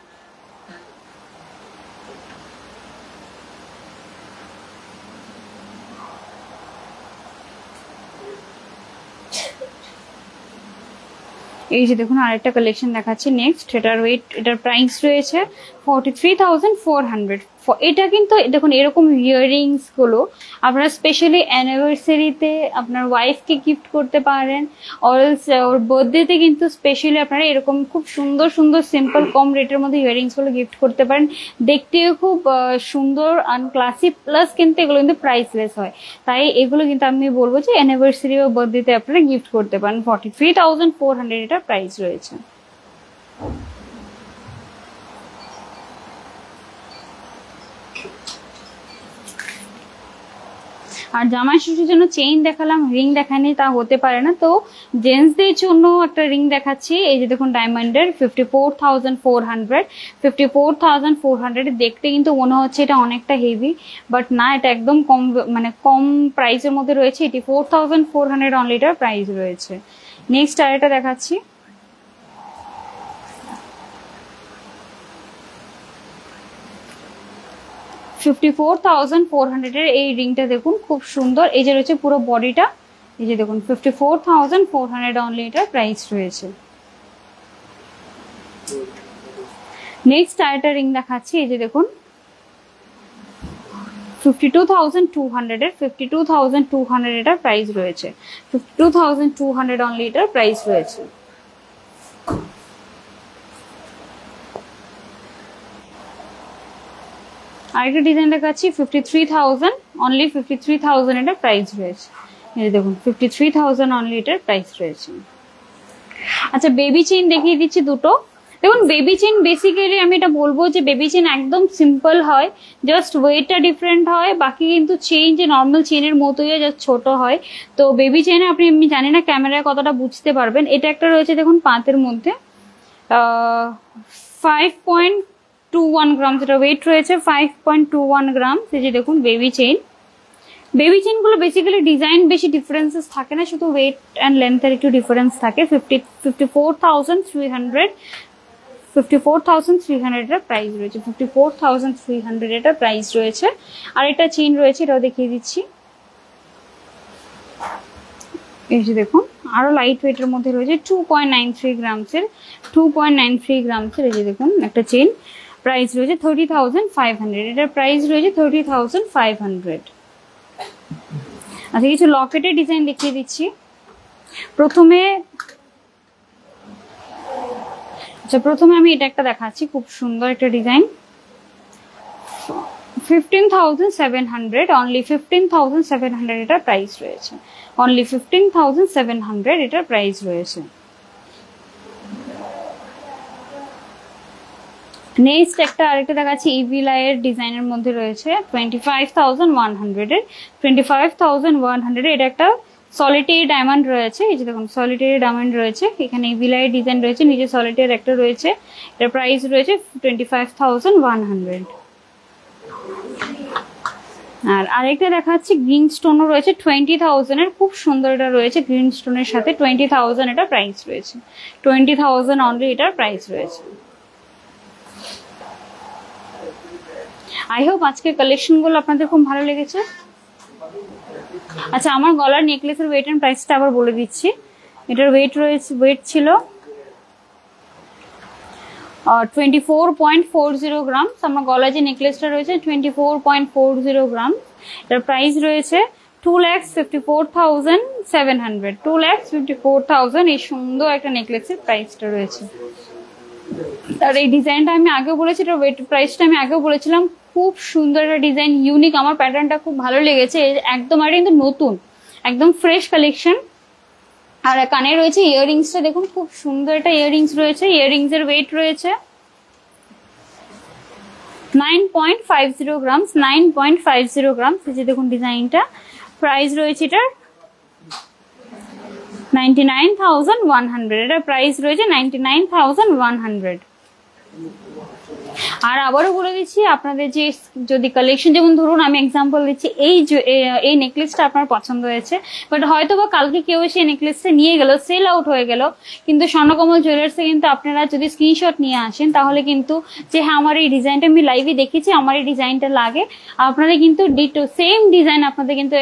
S1: এই যে দেখুন আরেকটা কালেকশন দেখাচ্ছি নেক্সট। এটার ওয়েট, এটার প্রাইস রয়েছে 43,400। এটা কিন্তু দেখুন এরকম ইয়াররিংস গুলো আপনারা স্পেশালি অ্যানিভার্সারিতে আপনার ওয়াইফকে গিফট করতে পারেন, অলস ওর বার্থডেতে কিন্তু স্পেশালি আপনারা এরকম খুব সুন্দর সুন্দর সিম্পল কম রেটের মধ্যে ইয়াররিংস গুলো গিফট করতে পারেন। দেখতেও খুব সুন্দর আনক্লাসি, প্লাস কিন্তু এগুলো কিন্তু প্রাইসলেস হয়। তাই এগুলো কিন্তু আমি বলবো যে অ্যানিভার্সারি বা বার্থডেতে আপনারা গিফট করতে পারেন। 43,400 এটা প্রাইস রয়েছে। আর জামাই ষষ্ঠীর জন্য চেইন দেখালাম, রিং দেখায়নি, তা হতে পারে না। তো জেন্টসদের জন্য একটা রিং দেখাচ্ছি। এই যে দেখুন ডায়মন্ডের 54,400 54,400 দেখতে কিন্তু মনে হচ্ছে এটা অনেকটা হেভি, বাট না, এটা একদম কম, মানে কম প্রাইসের মধ্যে রয়েছে। 84,400 অনলি এটার প্রাইস রয়েছে। নেক্সট আরেকটা দেখাচ্ছি 54,400 এর এই রিংটা দেখুন, খুব সুন্দর। এই যে রয়েছে পুরো বডিটা, এই যে দেখুন 54,400 অনলি এটার প্রাইস রয়েছে। নেক্সট আরেকটা রিং দেখাচ্ছি, এই যে দেখুন 52,200 এর 52,200 এটার প্রাইস রয়েছে। 52,200 অনলি এটার প্রাইস রয়েছে। আরেকটা ডিজাইন দেখাচ্ছি 53,000 অনলি 53,000 এটার প্রাইস রয়েছে। এই দেখুন 53,000 অনলি এটার প্রাইস রয়েছে। আচ্ছা বেবি চেইন দেখিয়ে দিচ্ছি দুটো। দেখুন বেবি চেইন বেসিক্যালি আমি এটা বলবো যে বেবি চেইন একদম সিম্পল হয়, জাস্ট ওয়েটটা ডিফারেন্ট হয়, বাকি কিন্তু চেইন যে নর্মাল চেইনের মতোই জাস্ট ছোট হয়। তো বেবি চেইনে আপনি, আমি জানি না ক্যামেরায় কতটা বুঝতে পারবেন, এটা একটা রয়েছে দেখুন পাতের মধ্যে 5.21 গ্রাম, যেটা ওয়েট রয়েছে 5.21 গ্রাম। এই যে দেখুন বেবি চেইন। বেবি চেইন গুলো বেসিক্যালি ডিজাইন বেশি ডিফারেন্সেস থাকে না, শুধু ওয়েট অ্যান্ড লেন্থের একটু ডিফারেন্স থাকে। 54,300 এটার প্রাইস রয়েছে। 54,300 এটার প্রাইস রয়েছে। আর এটা চেইন রয়েছে, এটাও দেখিয়ে দিচ্ছি। এই যে দেখুন আরো লাইট ওয়েটের মধ্যে রয়েছে 2.93 গ্রামসের 2.93 গ্রামসের। এই যে দেখুন একটা চেইন, প্রাইস রয়েছে 30,500। এটার প্রাইস রয়েছে 30,500। আচ্ছা কিছু লকেটের ডিজাইন দেখিয়ে দিচ্ছি। প্রথমে আমি এটা একটা দেখাচ্ছি, খুব সুন্দর একটা ডিজাইন। 15,700 অনলি 15,700 এটার প্রাইস রয়েছে। অনলি 15,700 এটার প্রাইস রয়েছে। নেক্সট একটা আরেকটা দেখাচ্ছি ইভিলাইয়ের ডিজাইনের মধ্যে রয়েছে 25,100 এর 25,100। এটা একটা সলিটারি ডায়মন্ড রয়েছে। এই যে দেখুন সলিটারি ডায়মন্ড রয়েছে, এখানে ইভিলাইয়ের ডিজাইন রয়েছে, নিচে সলিটারি একটা রয়েছে। এটার প্রাইস রয়েছে 25,100। আর আরেকটা দেখাচ্ছি গ্রিন স্টোনও রয়েছে 20,000 এর, খুব সুন্দর এটা রয়েছে গ্রিন স্টোনের সাথে। 20,000 এটা প্রাইস রয়েছে। 20,000 অনলি এটার প্রাইস রয়েছে। আই হোপ আজকের কালেকশন গুলো আপনাদের খুব ভালো লেগেছে। আচ্ছা আমার গলার নেকলেসের ওয়েট এন্ড প্রাইসটা আবার বলে দিচ্ছি। এটার ওয়েট ছিল 24.40 গ্রাম। আমার গলায় যে নেকলেসটা রয়েছে 24.40 গ্রাম। এটার প্রাইস রয়েছে 2,54,700। 2,54,000 এই সুন্দর একটা নেকলেসের প্রাইসটা রয়েছে। আর এই ডিজাইনটা আমি আগেও বলেছি, এটার ওয়েট প্রাইসটা আমি আগেও বলেছিলাম। খুব সুন্দর একটা ডিজাইন, ইউনিক, আমার প্যাটার্নটা খুব ভালো লেগেছে একদম। আর কিন্তু নতুন একদম ফ্রেশ কালেকশন। আর কানে রয়েছে ইয়াররিংসটা দেখুন, খুব সুন্দর একটা ইয়াররিংস রয়েছে। ইয়াররিংস এর ওয়েট রয়েছে 9.50 গ্রাম। 9.50 গ্রাম। এই যে দেখুন ডিজাইনটা, প্রাইস রয়েছে এটার 99,100। এটার প্রাইস রয়েছে 99,100। আর আবারও বলে দিচ্ছি আপনাদের যে যদি কালেকশন, যেমন ধরুন আমি এক্সাম্পল দিচ্ছি, এই নেকলেসটা আপনার পছন্দ হয়েছে, বাট হয়তো বা কালকে কেউ এসে নেকলেসটা নিয়ে গেল, সেল আউট হয়ে গেল, কিন্তু স্বর্ণকমল জুয়েলার্সে কিন্তু আপনারা যদি স্ক্রিনশট নিয়ে আসেন তাহলে কিন্তু যে হ্যাঁ আমার এই ডিজাইনটা আমি লাইভে দেখেছি, আমার এই ডিজাইনটা লাগে, আপনারা কিন্তু ডিটো সেম ডিজাইন আপনাদের কিন্তু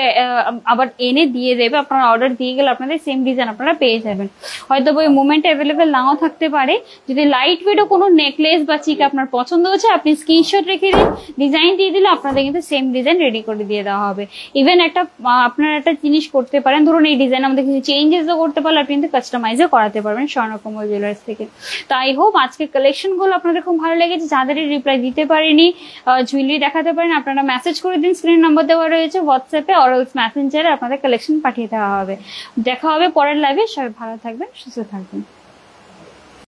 S1: আবার এনে দিয়ে দেবে। আপনারা অর্ডার দিয়ে গেলে আপনাদের সেম ডিজাইন আপনারা পেয়ে যাবেন। হয়তো ওই মোমেন্টে অ্যাভেলেবেল নাও থাকতে পারে। যদি লাইট ওয়েটও কোনো নেকলেস বা চিক আপনার পছন্দ হচ্ছে, আপনি স্ক্রিনশট রেখে দিন, ডিজাইন দিয়ে দিলে আপনাদের কিন্তু সেম ডিজাইন রেডি করে দিয়ে দেওয়া হবে। ইভেন আপনারা একটা জিনিস করতে পারেন, ধরুন এই ডিজাইন আমাদের কিছু চেঞ্জেসও করতে পারলে আপনি কিন্তু কাস্টমাইজও করাতে পারবেন স্বর্ণকমল জুয়েলার্স থেকে। তো আই হোপ আজকের কালেকশনগুলো আপনাদের খুব ভালো লেগেছে। যাদেরই রিপ্লাই দিতে পারিনি, জুয়েলারি দেখাতে পারেন, আপনারা মেসেজ করে দিন, স্ক্রিন নাম্বার দেওয়া রয়েছে হোয়াটসঅ্যাপে অর মেসেঞ্জারে, আপনাদের কালেকশন পাঠিয়ে দেওয়া হবে। দেখা হবে পরের লাইভে। সবাই ভালো থাকবেন, সুস্থ থাকবেন।